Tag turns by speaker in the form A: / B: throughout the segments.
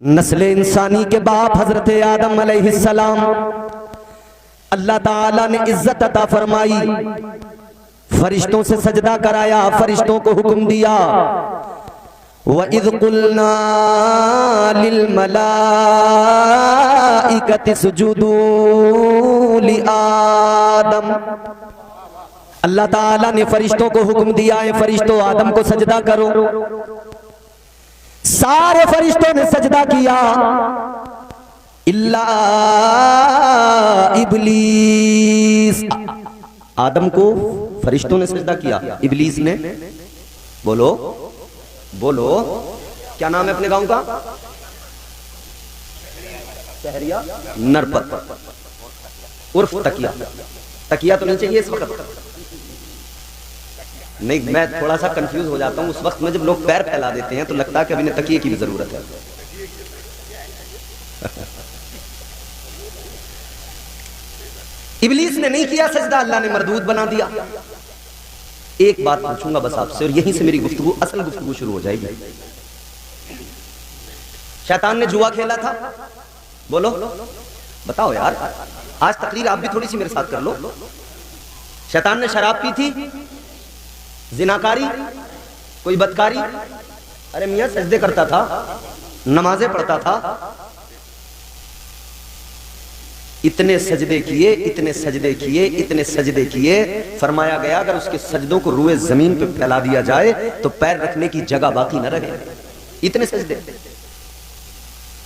A: नस्ल इंसानी के बाप हजरत आदम अलैहिस्सलाम, अल्लाह ताला ने इज्जत अता फरमाई, फरिश्तों से सजदा कराया, फरिश्तों को हुक्म दिया, व इज़ क़ुल्ना लिल मलाइकति सुजुदू लि आदम। अल्लाह ताला ने फरिश्तों को हुक्म दिया है, फरिश्तों आदम को सजदा करो। सारे फरिश्तों ने सजदा किया इल्ला इबलीस। आदम को फरिश्तों ने सजदा किया, इबलीस ने बोलो बोलो क्या नाम है अपने गांव का? शहरिया नरपत उर्फ तकिया। तकिया तो नहीं चाहिए इस वक्त? नहीं, मैं थोड़ा सा कंफ्यूज हो जाता हूं उस वक्त में जब लोग पैर फैला देते हैं तो लगता है कि अभी तकिए की भी जरूरत है। इब्लीस ने नहीं किया सजदा, अल्लाह ने मरदूद बना दिया। एक बात पूछूंगा बस आपसे और यहीं से मेरी गुफ्तगू, असल गुफ्तगू शुरू हो जाएगी। शैतान ने जुआ खेला था, बोलो बताओ यार, आज तकरीर आप भी थोड़ी सी मेरे साथ कर लो। शैतान ने शराब पी थी, जिनाकारी, कोई बदकारी, अरे मियां सजदे करता था, नमाजें पढ़ता था, इतने सजदे किए, इतने सजदे किए, इतने सजदे किए, फरमाया गया अगर उसके सजदों को रुए जमीन पे फैला दिया जाए तो पैर रखने की जगह बाकी न रहे। इतने सजदे।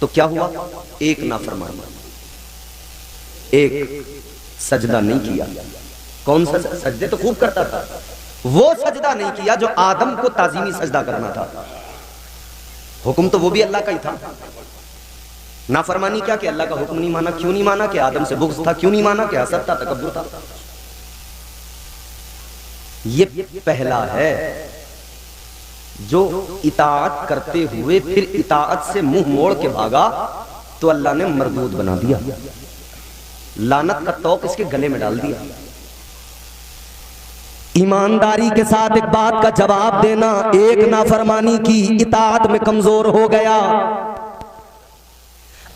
A: तो क्या हुआ? एक नाफरमान, एक सजदा नहीं किया। कौन सा? सजदे तो खूब करता था, वो सजदा नहीं किया जो आदम को ताजीमी सजदा करना था। हुक्म तो वो भी अल्लाह का ही था। नाफरमानी क्या कि अल्लाह का हुक्म नहीं माना। क्यों नहीं माना? कि आदम से बुग़्ज़ था। क्यों नहीं माना? कि हसद था, तकब्बुर था। ये पहला है जो इताअत करते हुए फिर इताअत से मुंह मोड़ के भागा तो अल्लाह ने मरदूद बना दिया, लानत का तौक इसके गले में डाल दिया। ईमानदारी के साथ एक बात का जवाब देना, एक नाफरमानी की, इताअत में कमजोर हो गया,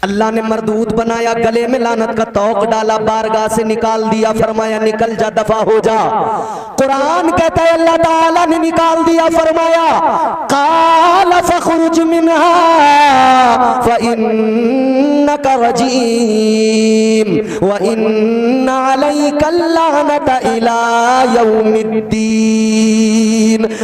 A: अल्लाह ने मरदूद बनाया, गले में लानत का तौक डाला, बारगाह से निकाल दिया, फरमाया निकल जा, दफा हो जा। कुरान कहता है अल्लाह ताला ने निकाल दिया, फरमाया काल फखरुज मिनहा फइन्नका रजीम व इन्ना अलैका लानता इला यौमिद्दीन।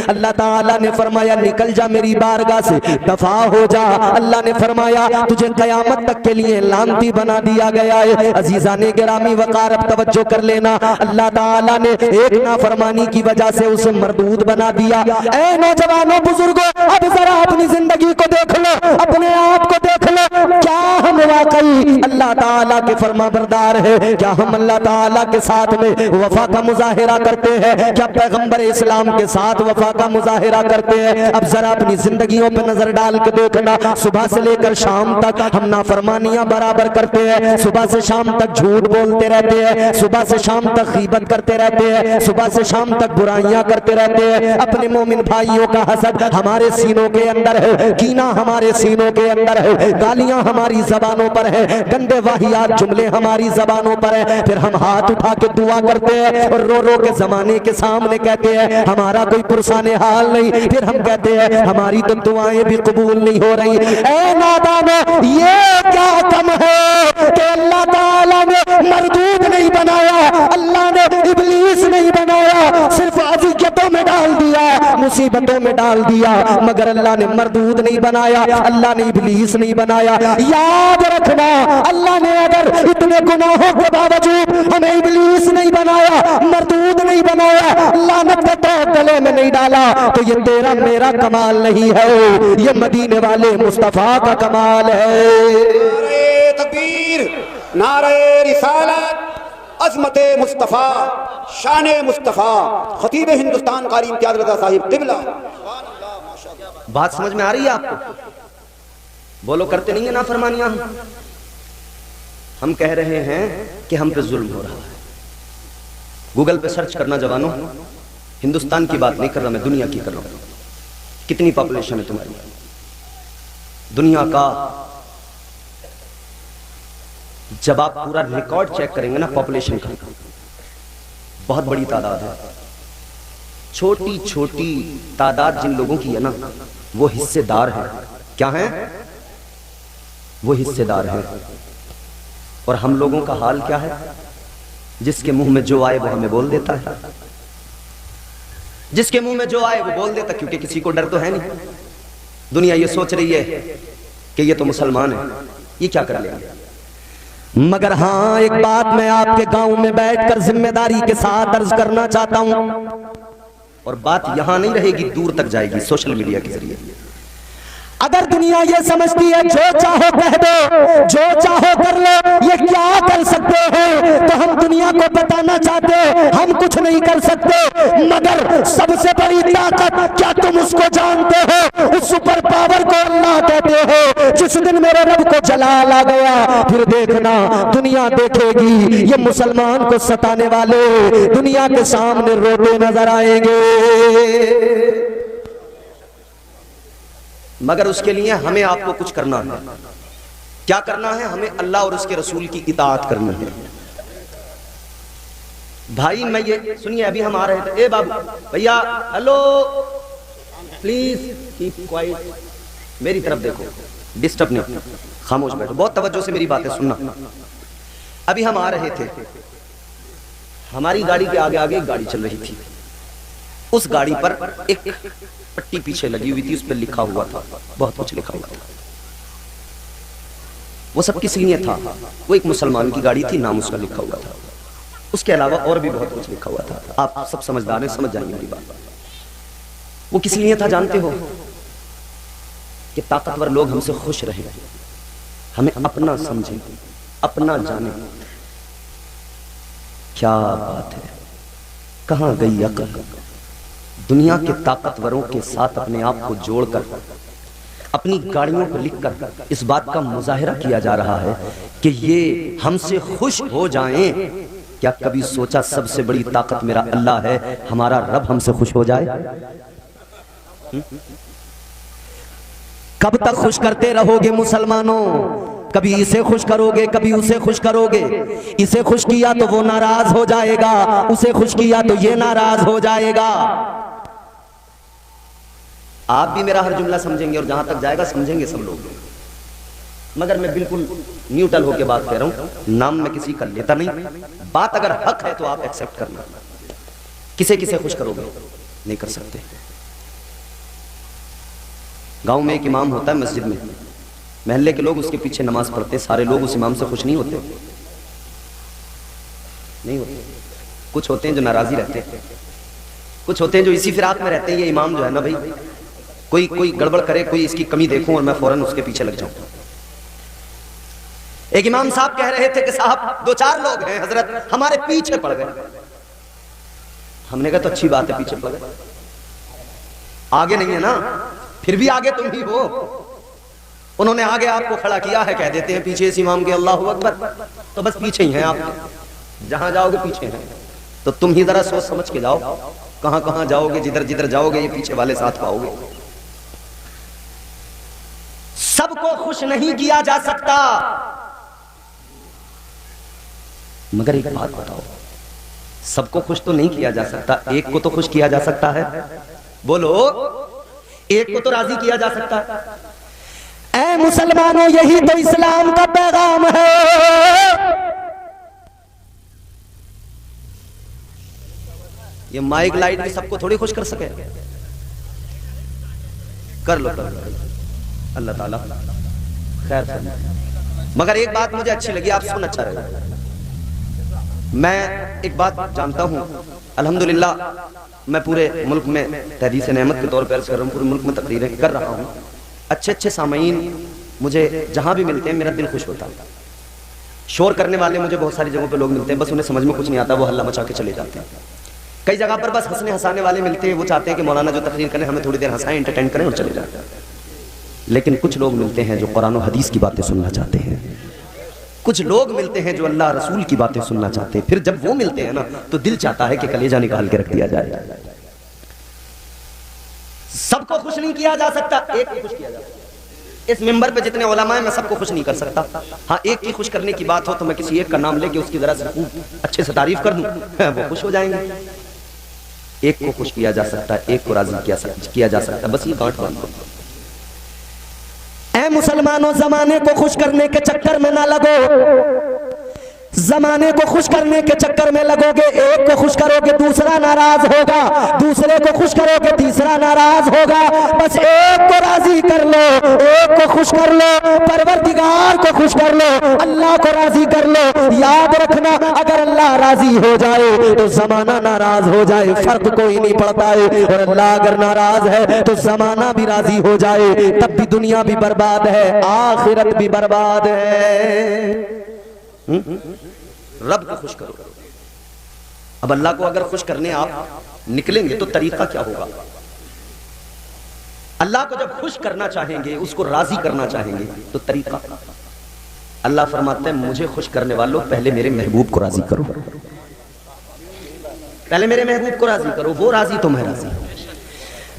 A: अल्लाह ताला ने फरमाया निकल जा मेरी बारगाह से, दफा हो जा। अल्लाह ने फरमाया तुझे कयामत तक के लिए लानती बना दिया गया है। अजीजाने गिरामी वकार, अब तवज्जो कर लेना, अल्लाह ताला ने एक नाफरमानी की वजह से उसे मरदूद बना दिया। ऐ नौजवानों बुजुर्गों, अब जरा अपनी जिंदगी को देख लो, अपने आप को देख लो, क्या हम वाकई अल्लाह ताला के फरमाबरदार है? क्या हम अल्लाह ताला के साथ में वफा का मुजाहिरा करते हैं? क्या पैगंबर इस्लाम के साथ वफा का मुजाहिरा करते हैं? अब जरा अपनी जिंदगियों पर नजर डाल के देखना, सुबह से लेकर शाम तक हम नाफरमानियां बराबर करते हैं, सुबह से शाम तक झूठ बोलते रहते हैं, सुबह से शाम तक गीबत करते रहते हैं, सुबह से शाम तक बुराइयां करते रहते हैं। अपने मोमिन भाइयों का हसद हमारे सीनों के अंदर है, कीना हमारे सीनों के अंदर है, गालियां हमारी जबानों पर है, गंदे वाहियात जुमले हमारी जबानों पर है। फिर हम हाथ उठा के दुआ करते हैं और रो रो के जमाने के सामने कहते हैं हमारा कोई पुरसाने हाल नहीं। फिर हम कहते हैं हमारी तो दुआएं भी कबूल नहीं हो रही। ऐ नादानो, ये क्या कम है कि अल्लाह ताला ने मरदूद नहीं बनाया, अल्लाह ने इब्लीस नहीं बनाया, सिर्फ अज़ियतों में डाल दिया, मुसीबतों में डाल दिया, मगर अल्लाह ने मरदूद नहीं बनाया, अल्लाह ने इब्लीस नहीं बनाया। याद रखना, अल्लाह ने अगर इतने गुनाहों के बावजूद हमें इब्लीस नहीं बनाया, मरदूद नहीं बनाया, लानत का तौक गले में नहीं डाला, तो ये तेरा मेरा कमाल नहीं है, ये मदीने वाले मुस्तफा का कमाल है।
B: नारे तकबीर, नारे रिसालत, अज़मते मुस्तफ़ा, शाने मुस्तफ़ा, खतीब हिंदुस्तान कारी इम्तियाज रज़ा साहिब क़िबला।
A: बात समझ में आ रही है आपको? बोलो करते नहीं है नाफरमानियां? हम कह रहे हैं कि हम पे जुल्म हो रहा है। गूगल पे सर्च करना जवानों, हिंदुस्तान की बात नहीं कर रहा मैं, दुनिया की कर रहा हूं। कितनी पॉपुलेशन है तुम्हारी? दुनिया का
C: जब आप पूरा रिकॉर्ड चेक करेंगे ना पॉपुलेशन का, बहुत बड़ी तादाद है। छोटी छोटी तादाद जिन लोगों की है ना, वो हिस्सेदार है। क्या है? वो हिस्सेदार है। और हम लोगों का हाल क्या है? जिसके मुंह में जो आए वो हमें बोल देता है, जिसके मुंह में जो आए वो बोल देता, क्योंकि किसी को डर तो है नहीं। दुनिया ये सोच रही है कि ये तो मुसलमान है, ये क्या कर लेंगे।
A: मगर हाँ, एक बात मैं आपके गांव में बैठकर जिम्मेदारी के साथ अर्ज करना चाहता हूं,
C: और बात यहां नहीं रहेगी, दूर तक जाएगी सोशल मीडिया के जरिए।
A: अगर दुनिया ये समझती है जो चाहो कह दो, जो चाहो कर लो, ये क्या कर सकते हैं, तो हम दुनिया को बताना चाहते हैं हम कुछ नहीं कर सकते। मगर सबसे बड़ी ताकत, क्या तुम उसको जानते हो? उस सुपर पावर को अल्लाह कहते हो। जिस दिन मेरे रब को जलाल आ गया, फिर देखना दुनिया देखेगी ये मुसलमान को सताने वाले दुनिया के सामने रोते नजर आएंगे।
C: मगर उसके लिए हमें आपको कुछ करना है। क्या करना है? हमें अल्लाह और उसके रसूल की इताअत करनी है। भाई मैं ये सुनिए, अभी हम आ रहे थे, ए बाबू भैया हेलो प्लीज कीप क्वाइट, मेरी तरफ देखो, डिस्टर्ब नहीं, खामोश बैठो, बहुत तवज्जो से मेरी बातें सुनना। अभी हम आ रहे थे, हमारी गाड़ी के आगे आगे एक गाड़ी चल रही थी। उस गाड़ी पर एक पट्टी पीछे लगी हुई थी, उस पर लिखा हुआ था, बहुत कुछ लिखा हुआ था। वो सब किस लिए था? वो एक मुसलमान की गाड़ी थी, नाम उसका लिखा हुआ था। उसके अलावा और भी बहुत कुछ लिखा हुआ था। आप सब समझदार हैं, समझ जाएंगे मेरी बात। वो किस लिए था जानते हो? कि ताकतवर लोग हमसे खुश रहे, हमें अपना समझे, अपना जाने। क्या बात है, कहां गई अकल? दुनिया के ताकतवरों के साथ अपने आप को जोड़कर अपनी गाड़ियों पर लिखकर इस बात का मुजाहिरा किया जा रहा है कि ये हमसे खुश हो जाएं। क्या कभी सोचा सबसे बड़ी ताकत मेरा अल्लाह है, हमारा रब हमसे खुश हो जाए?
A: कब तक खुश करते रहोगे मुसलमानों? कभी इसे खुश करोगे, कभी उसे खुश करोगे। इसे खुश किया तो वो नाराज हो जाएगा, उसे खुश किया तो ये नाराज हो जाएगा।
C: आप भी मेरा हर जुमला समझेंगे और जहां तक जाएगा समझेंगे सब लोग। मगर मैं बिल्कुल न्यूट्रल होकर बात कह रहा हूं, नाम में किसी का लेता नहीं। बात अगर हक है तो आप एक्सेप्ट करना। किसे किसे खुश करोगे? नहीं कर सकते। गांव में एक इमाम होता है मस्जिद में, महल्ले के लोग उसके पीछे नमाज पढ़ते, सारे लोग उस इमाम से खुश नहीं होते, नहीं होते। कुछ होते हैं जो नाराजी रहते हैं, कुछ होते हैं जो इसी फिराक में रहते हैं, ये इमाम जो है ना भाई, कोई गड़बड़ करे, कोई इसकी कमी देखूं और मैं फौरन उसके पीछे लग जाऊं। एक इमाम साहब कह रहे थे कि साहब 2-4 लोग हैं हजरत हमारे पीछे पड़ गए। हमने कहा तो अच्छी बात है, पीछे पड़ गए, आगे नहीं है ना, फिर भी आगे तुम ही हो। उन्होंने आगे आपको खड़ा किया है, कह देते हैं पीछे इस इमाम के अल्लाहू अकबर, तो बस पीछे ही हैं आप, जहां जाओगे पीछे हैं। तो तुम ही जरा सोच समझ के जाओ, कहां कहां जाओगे, जिधर जिधर जाओगे ये पीछे वाले साथ पाओगे। सबको खुश नहीं किया जा सकता। मगर एक बात बताओ, सबको खुश तो नहीं किया जा सकता, एक को तो खुश किया जा सकता है। बोलो, एक को तो राजी किया जा सकता है।
A: ऐ मुसलमानों, यही तो इस्लाम का पैगाम है।
C: ये माइक लाइट भी सबको थोड़ी खुश कर सके। कर लो, अल्लाह ताला खैर फरमाए। मगर एक बात मुझे अच्छी लगी, आप सुन, अच्छा रहेगा। मैं एक बात जानता हूं, अल्हम्दुलिल्लाह मैं पूरे मुल्क में तहदीस नेमत के तौर पर अर्ज कर रहा हूं, पूरे मुल्क में तकरीरें कर रहा हूं। अच्छे अच्छे सामीन मुझे जहां भी मिलते हैं मेरा दिल खुश होता है। शोर करने वाले मुझे बहुत सारी जगहों पे लोग मिलते हैं, बस उन्हें समझ में कुछ नहीं आता, वो हल्ला मचा के चले जाते हैं। कई जगह पर बस हंसने हंसाने वाले मिलते हैं, वो चाहते हैं कि मौलाना जो तकरीर करें हमें थोड़ी देर हंसाएं, एंटरटेन करें और चले जाते हैं। लेकिन कुछ लोग मिलते हैं जो कुरान और हदीस की बातें सुनना चाहते हैं, कुछ लोग मिलते हैं जो अल्लाह रसूल की बातें सुनना चाहते हैं। फिर जब वो मिलते हैं ना तो दिल चाहता है कि कलेजा निकाल के रख दिया जाए। सबको खुश नहीं किया जा सकता, एक को खुश किया जा सकता। इस मिंबर पे जितने उलमा हैं मैं सबको खुश नहीं कर सकता। हाँ, एक की खुश करने की बात हो तो मैं किसी एक का नाम लेके उसकी जरा से अच्छे से तारीफ कर दूं, वो खुश हो जाएंगे। एक को खुश किया जा सकता है, एक को राजी किया जा सकता है, बस ये गांठ बांध दो।
A: ऐ मुसलमानों, जमाने को खुश करने के चक्कर में ना लगो। जमाने को खुश करने के चक्कर में लगोगे, एक को खुश करोगे दूसरा नाराज होगा, दूसरे को खुश करोगे तीसरा नाराज होगा। बस एक को राजी कर लो, एक को खुश कर लो, परवरदिगार को खुश कर लो, अल्लाह को राजी कर लो। याद रखना, अगर अल्लाह राजी हो जाए तो जमाना नाराज हो जाए, फर्क कोई नहीं पड़ता है। और अल्लाह अगर नाराज है तो जमाना भी राजी हो जाए, तब भी दुनिया भी बर्बाद है, आखिरत भी बर्बाद है।
C: रब को खुश करो। अब अल्लाह को अगर खुश करने आप निकलेंगे तो तरीका क्या होगा? अल्लाह को जब खुश करना चाहेंगे, उसको राजी करना चाहेंगे, तो तरीका अल्लाह फरमाते हैं, मुझे खुश करने वालों पहले मेरे महबूब को राजी करो, पहले मेरे महबूब को राजी करो, वो राजी तो मैं राजी।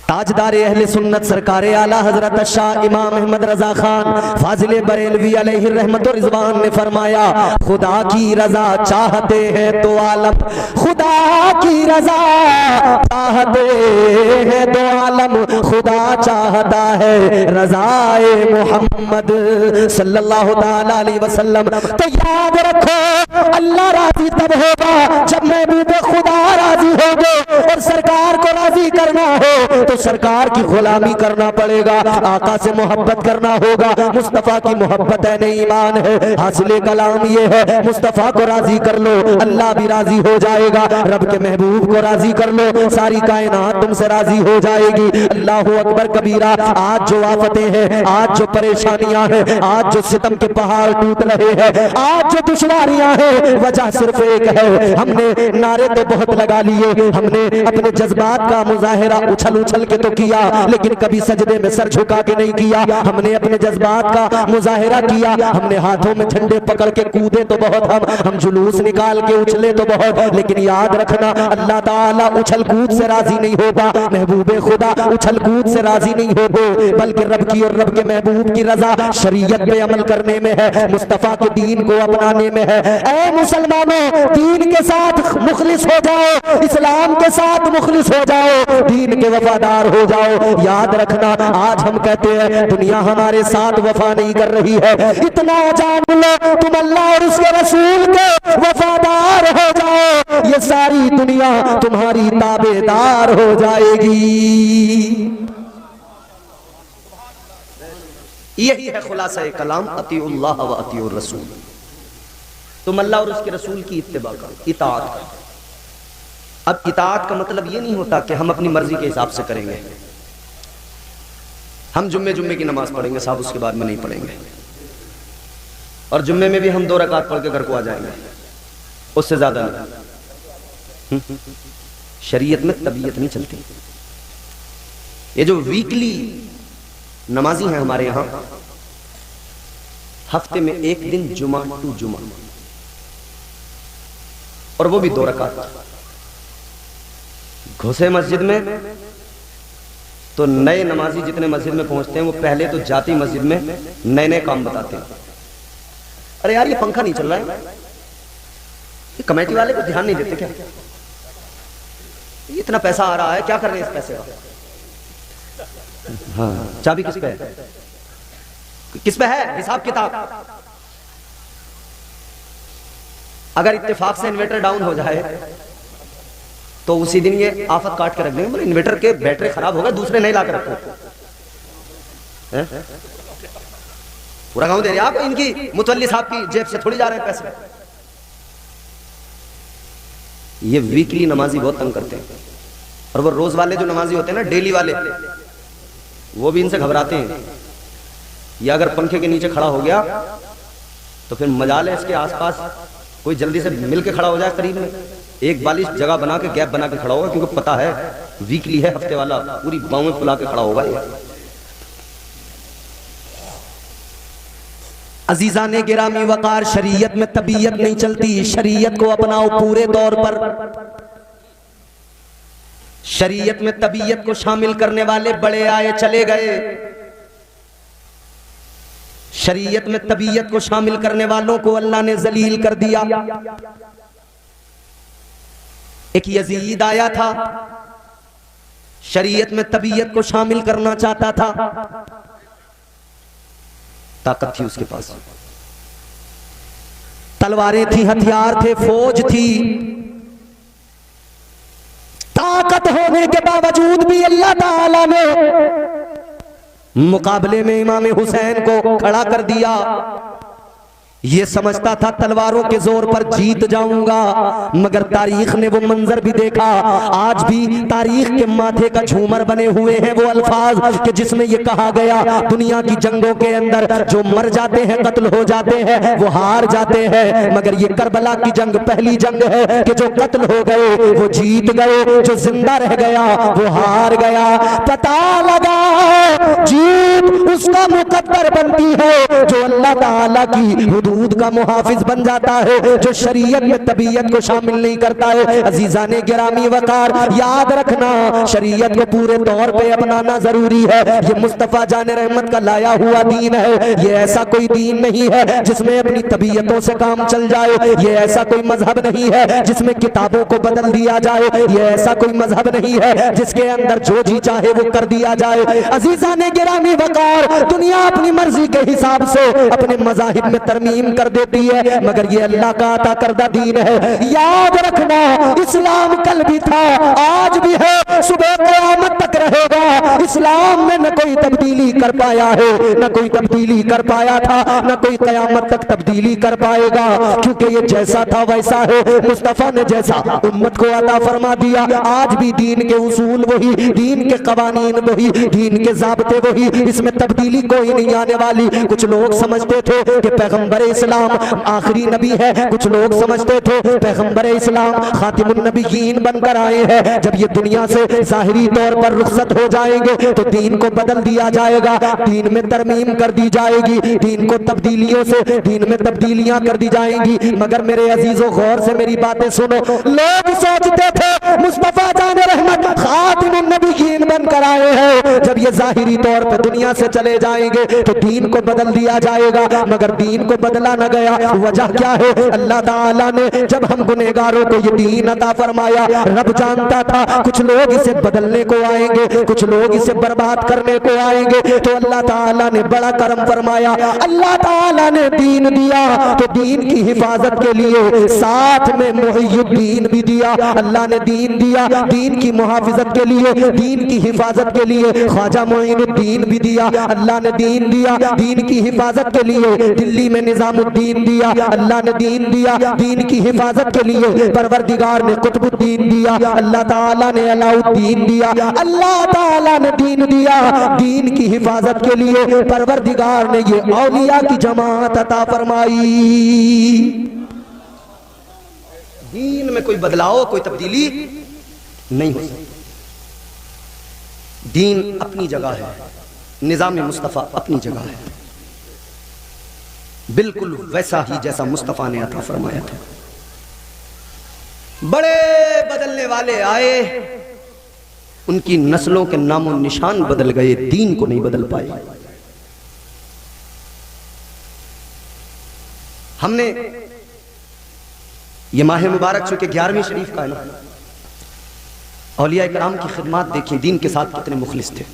A: ताजदार अहले सुन्नत सरकार आला हजरत शाह इमाम अहमद रजा खान फाजिल बरेलवी अलैहि रहमत व रिजवान ने फरमाया, खुदा की रजा चाहते हैं तो आलम, खुदा की रजा चाहते हैं तो आलम, खुदा चाहता है रजाए मोहम्मद सल्लल्लाहु ताला अलैहि वसल्लम। तो याद रखो, अल्लाह राजी तब होगा जब महबूब खुदा राजी होंगे। और सरकार को राजी करना हो तो सरकार की गुलामी करना पड़ेगा, आका से मोहब्बत करना होगा। मुस्तफा की मोहब्बत है नहीं ईमान है। हासिल कलाम ये है, मुस्तफा को राजी कर लो, अल्लाह भी राजी हो जाएगा। रब के महबूब को राजी कर लो, सारी कायनात तुमसे राजी हो जाएगी। अल्लाह अकबर कबीरा। आज जो आफतें हैं, आज जो परेशानियां हैं, आज जो सितम के पहाड़ टूट रहे हैं, आज जो दुश्वारियां हैं, वजह सिर्फ एक है, हमने नारे तो बहुत लगा लिए, हमने अपने जज्बात का मुजाहिरा उछल उछल के तो किया, लेकिन कभी सजदे में सर झुका के नहीं किया। हमने अपने जज्बात का मुजाहिरा किया, हमने हाथों में झंडे पकड़ के कूदे तो बहुत, हम जुलूस निकाल के उछले तो बहुत, लेकिन याद रखना, अल्लाह ताला उछल कूद से राजी नहीं होगा, महबूबे खुदा उछल कूद से राजी नहीं होते, बल्कि रब की और रब के महबूब की रजा शरीयत पे अमल करने में है, मुस्तफा के दीन को अपनाने में है। ऐ मुसलमानों, दीन के साथ मुखलिस हो जाओ, इस्लाम के साथ मुखलिस हो जाओ, दीन के वफादार हो जाओ। याद रखना, आज हम कहते हैं दुनिया हमारे साथ वफा नहीं कर रही है, इतना जान लो, तुम अल्लाह और उसके रसूल के वफादार हो जाओ, ये सारी दुनिया तुम्हारी ताबेदार हो जाएगी।
C: यही है खुलासा कलाम, अतीउल्लाह व अतीउर रसूल। तुम अल्लाह और उसके रसूल की इत्तिबा करो, इताअत करो। अब इताअत का मतलब ये नहीं होता कि हम अपनी मर्जी के हिसाब से करेंगे। हम जुम्मे की नमाज पढ़ेंगे साहब, उसके बाद में नहीं पढ़ेंगे, और जुम्मे में भी हम 2 रकात पढ़ के घर को आ जाएंगे, उससे ज्यादा नहीं। शरीयत में तबीयत नहीं चलती। ये जो वीकली नमाजी हैं हमारे यहां, हफ्ते में एक दिन जुमा टू जुमा, और वो भी 2 रकात, घुसे मस्जिद में तो नए नमाजी जितने मस्जिद में पहुंचते हैं, वो पहले तो जाती मस्जिद में नए नए काम बताते हैं। अरे यार, ये पंखा नहीं चल रहा है, ये कमेटी वाले को ध्यान नहीं देते क्या? इतना पैसा आ रहा है, क्या कर रहे हैं इस पैसे का? हाँ, चाबी किस पे है? किस पे है हिसाब किताब? अगर इत्तेफाक से इन्वर्टर डाउन हो जाए तो उसी दिन ये आफत काट के रख देंगे, बोले इन्वर्टर के बैटरी खराब होगा, दूसरे नहीं ला के रखो। पूरा गांव दे रहे आप, इनकी मुतवल्ली साहब की जेब से थोड़ी जा रहे हैं पैसे। ये वीकली नमाजी बहुत तंग करते हैं, और वो रोज वाले जो नमाजी होते हैं ना, डेली वाले, वो भी इनसे घबराते हैं। या अगर पंखे के नीचे खड़ा हो गया तो फिर मजाल है इसके आसपास कोई जल्दी से मिल के खड़ा हो जाए, करीब में एक बालिश जगह बना के, गैप बना के खड़ा होगा, क्योंकि पता है वीकली है, हफ्ते वाला, पूरी बाहों में फुला के खड़ा होगा ये।
A: अजीजाने गिरामी वकार, शरीयत में तबीयत नहीं चलती, शरीयत को अपनाओ पूरे तौर पर। शरीयत में तबीयत को शामिल करने वाले बड़े आए चले गए, शरीयत में तबीयत को शामिल करने वालों को अल्लाह ने जलील कर दिया। एक यजीद आया था, शरीयत में तबीयत को शामिल करना चाहता था, ताकत थी उसके पास, तलवारें थी, हथियार थे, फौज थी। ताकत होने के बावजूद भी अल्लाह ताला ने मुकाबले में इमाम हुसैन को खड़ा कर दिया। ये समझता था तलवारों के जोर पर जीत जाऊंगा, मगर तारीख ने वो मंजर भी देखा। आज भी तारीख के माथे का झूमर बने हुए हैं वो अल्फाज कि जिसमें ये कहा गया दुनिया की जंगों के अंदर जो मर जाते हैं, कत्ल हो जाते हैं, वो हार जाते हैं, मगर ये करबला की जंग पहली जंग है कि जो कत्ल हो गए वो जीत गए, जो जिंदा रह गया वो हार गया। पता लगा जीत उसका मुकद्दर बनती है जो अल्लाह ताला की हुदूद का मुहाफिज बन जाता है, जो शरीयत में तबीयत को शामिल नहीं करता है। अजीजाने गिरामी वकार, याद रखना शरीयत को पूरे तौर पे अपनाना जरूरी है। ये मुस्तफा जाने रहमत का लाया हुआ दीन है। ये ऐसा कोई दीन नहीं है जिसमें अपनी तबीयतों से काम चल जाए। ये ऐसा कोई मजहब नहीं है जिसमें किताबों को बदल दिया जाए। ये ऐसा कोई मजहब नहीं है जिसके अंदर जो जी चाहे वो कर दिया जाए। अजीजाने गिरामी वकार, दुनिया अपनी मर्जी के हिसाब से अपने मजाहिब में तरमीम कर देती है, मगर ये अल्लाह का अता करदा दीन है। याद रखना इस्लाम कल भी था, आज भी है, सुबह क़यामत तक रहेगा। इस्लाम में न कोई तब्दीली कर पाया है, न कोई तब्दीली कर पाया था, न कोई क़यामत तक तब्दीली कर पाएगा, क्योंकि ये जैसा था वैसा है। मुस्तफा ने जैसा उम्मत को अता फरमा दिया, आज भी दीन के उसूल वही, दीन के कवानीन वही, दीन के ज़ाब्ते वही, इसमें तब्दीली कोई नहीं आने वाली। कुछ लोग समझते थे कि पैगंबर इस्लाम आखिरी नबी है, कुछ लोग समझते थे पैगंबर इस्लाम खातिमुन नबीयीन बनकर आए हैं। जब ये दुनिया से ज़ाहिरी तौर पर रुखसत हो जाएंगे तो दीन को बदल दिया जाएगा, दीन में तरमीम कर दी जाएगी, दीन को तब्दीलियों से दीन में तब्दीलियां कर दी जाएंगी। मगर मेरे अजीजों गौर से मेरी बातें सुनो। लोग सोचते थे मुस्तफा जाने रहमत खातिमुन नबीयीन बनकर आए हैं, जब ये ज़ाहिरी तौर पर दुनिया से चले जाएंगे तो दीन को बदल दिया जाएगा, मगर दीन को बदला न गया। वजह क्या है? अल्लाह ताला ने जब हम गुनहगारों को ये दीन अता फरमाया, रब जानता था कुछ लोग इसे बदलने को आएंगे, कुछ लोग इसे बर्बाद करने को आएंगे, तो अल्लाह ताला ने बड़ा करम फरमाया। अल्लाह ताला ने दीन दिया तो दीन की हिफाजत के लिए साथ में मुहियुद्दीन भी दिया। अल्लाह ने दीन दिया, दीन की मुहाफिजत के लिए, दीन की हिफाजत के लिए ख्वाजा मोइनुद्दीन भी दिया। अल्लाह ने दीन दिया, दीन की हिफाजत के लिए दिल्ली में निजामुद्दीन दिया। अल्लाह ने दीन दिया, दीन की हिफाजत के लिए परवरदिगार ने कुतुबुद्दीन दिया। अल्लाह ताला ने अलाउद्दीन दिया। अल्लाह ताला ने दीन दिया, दीन की हिफाजत के लिए परवरदिगार ने ये औलिया की जमात अता फरमाई।
C: दीन में कोई बदलाव, कोई तब्दीली नहीं हो सकती। दीन अपनी जगह है, निजाम मुस्तफ़ा अपनी जगह है, बिल्कुल वैसा ही जैसा मुस्तफ़ा ने अता फरमाया था। बड़े बदलने वाले आए, उनकी नस्लों के नामो निशान बदल गए, दीन को नहीं बदल पाए। हमने ये माह मुबारक चूंकि 11वीं शरीफ का है ना, औलिया इकराम की खिदमत देखिए, दीन के साथ कितने मुखलिस थे।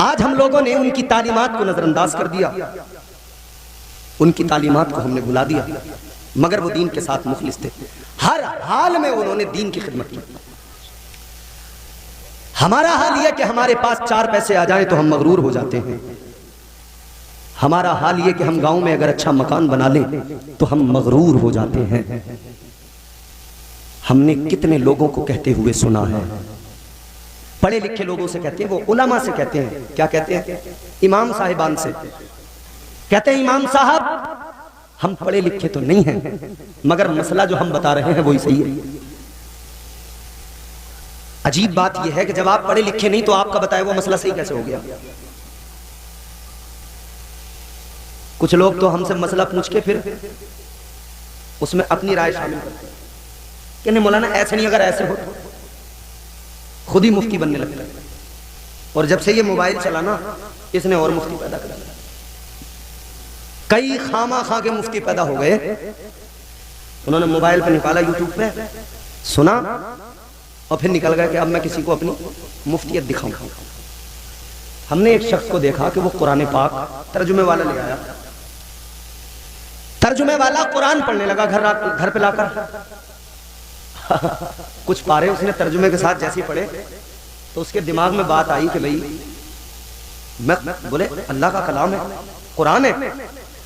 C: आज हम लोगों ने उनकी तालीमात को नजरअंदाज कर दिया, उनकी तालीमात को हमने भुला दिया, मगर वो दीन के साथ मुखलिस थे। हर हाल में उन्होंने दीन की खिदमत की। हमारा हाल यह कि हमारे पास 4 पैसे आ जाएं तो हम मगरूर हो जाते हैं। हमारा हाल यह कि हम गांव में अगर अच्छा मकान बना लें तो हम मगरूर हो जाते हैं। हमने कितने लोगों को कहते हुए सुना है, पढ़े लिखे लोगों से कहते हैं, वो उलमा से कहते हैं, क्या कहते हैं, इमाम साहिबान से कहते हैं, इमाम साहब हम पढ़े लिखे तो नहीं हैं, मगर मसला जो हम बता रहे हैं वही सही है। अजीब बात यह है कि जब आप पढ़े लिखे नहीं तो आपका बताया वो मसला सही कैसे हो गया। कुछ लोग तो हमसे मसला पूछ के फिर उसमें अपनी राय शामिल करते हैं कि नहीं मौलाना ऐसे नहीं, अगर ऐसे हो खुद ही मुफ्ती बनने लगता है। और जब से ये मोबाइल चला ना, इसने और मुफ्ती पैदा कर दिया। कई खामा खा के मुफ्ती पैदा हो गए। उन्होंने मोबाइल पे निकाला, यूट्यूब पे सुना और फिर निकल गया कि अब मैं किसी को अपनी मुफ्तियत दिखाऊं। हमने एक शख्स को देखा कि वो कुरान पाक तर्जुमे वाला ले आया, तर्जुमे वाला कुरान पढ़ने लगा घर पे लाकर। कुछ पारे उसने तर्जुमे के साथ जैसे पढ़े तो उसके दिमाग में बात आई कि भाई मैं बोले अल्लाह का कलाम है, कुरान है।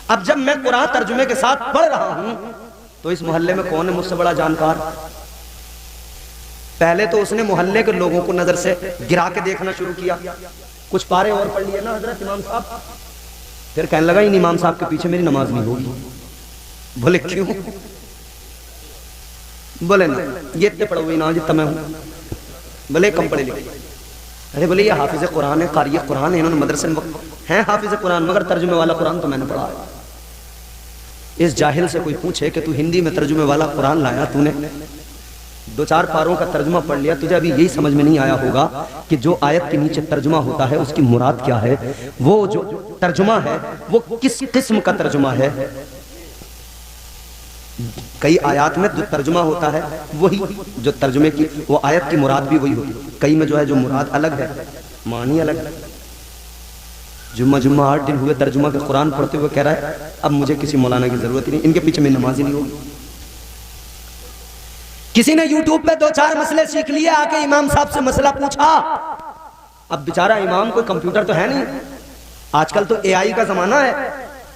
C: अब जब मैं कुरान तर्जुमे के साथ पढ़ रहा हूं तो इस मोहल्ले में कौन है मुझसे बड़ा जानकार? पहले तो उसने मोहल्ले के लोगों को नजर से गिरा के देखना शुरू किया। कुछ पारे और पढ़ लिए ना हजरत इमाम साहब। फिर कहने लगा इन इमाम साहब के पीछे मेरी नमाज नहीं होगी। बोले क्यों? बोले ना ये इतने पढ़ो ना जितना मैं हूं। बोले कम पढ़े लिखे। अरे बोले ये हाफिज कुरान है, कारी कुरान है, इन्होंने मदरसे में हैं हाफिज कुरान, मगर तर्जुमे वाला कुरान तो मैंने पढ़ा है। इस जाहिल से कोई पूछे कि तू हिंदी में तर्जुमे वाला कुरान लाया, तूने 2-4 पारों का तर्जुमा पढ़ लिया, तुझे अभी यही समझ में नहीं आया होगा कि जो आयत के नीचे तर्जुमा होता है उसकी मुराद क्या है, वो जो तर्जुमा है वो किस किस्म का तर्जुमा है। कई आयत में जो तर्जुमा होता है वही जो तर्जुमे की वो आयत की मुराद भी वही होती है। कई में जो है जो मुराद अलग है, मानी अलग है। जुम्मा 8 दिन हुए तर्जुमा के कुरान पढ़ते हुए कह रहा है अब मुझे किसी मौलाना की जरूरत ही नहीं, इनके पीछे मेरी नमाज ही नहीं होगी। किसी ने यूट्यूब पे 2-4 मसले सीख लिए, आके इमाम साहब से मसला पूछा। अब बेचारा इमाम कोई कंप्यूटर तो है नहीं, आजकल तो एआई का जमाना है।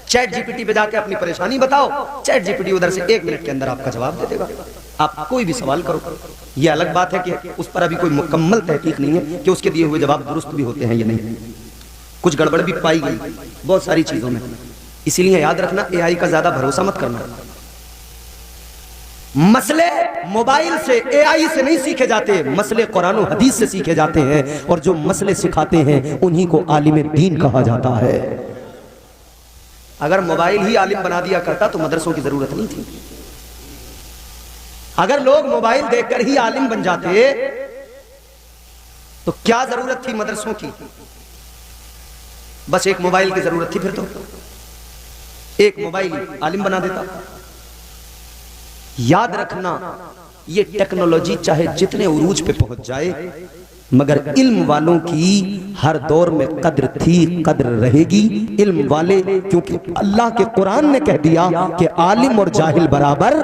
C: चैट जीपीटी पे जाके अपनी परेशानी बताओ, चैट जीपीटी उधर से 1 मिनट के अंदर आपका जवाब दे देगा। आप कोई भी सवाल करो। ये अलग बात है कि उस पर अभी कोई मुकम्मल तहकीक नहीं है कि उसके दिए हुए जवाब दुरुस्त भी होते हैं या नहीं, कुछ गड़बड़ भी पाई गई बहुत सारी चीजों में। इसीलिए याद रखना एआई का ज्यादा भरोसा मत करना। मसले मोबाइल से एआई से नहीं सीखे जाते, मसले कुरान और हदीस से सीखे जाते हैं। और जो मसले सिखाते हैं उन्हीं को आलिम दीन कहा जाता है। अगर मोबाइल ही आलिम बना दिया करता तो मदरसों की जरूरत नहीं थी। अगर लोग मोबाइल देखकर ही आलिम बन जाते तो क्या जरूरत थी मदरसों की? बस एक मोबाइल की जरूरत थी, फिर तो एक मोबाइल आलिम बना देता। याद रखना ये टेक्नोलॉजी चाहे जितने उरूज पे पहुंच जाए, मगर इल्म वालों की हर दौर में कद्र थी, कद्र रहेगी। इल्म वाले, क्योंकि अल्लाह के कुरान ने कह दिया कि आलिम और जाहिल बराबर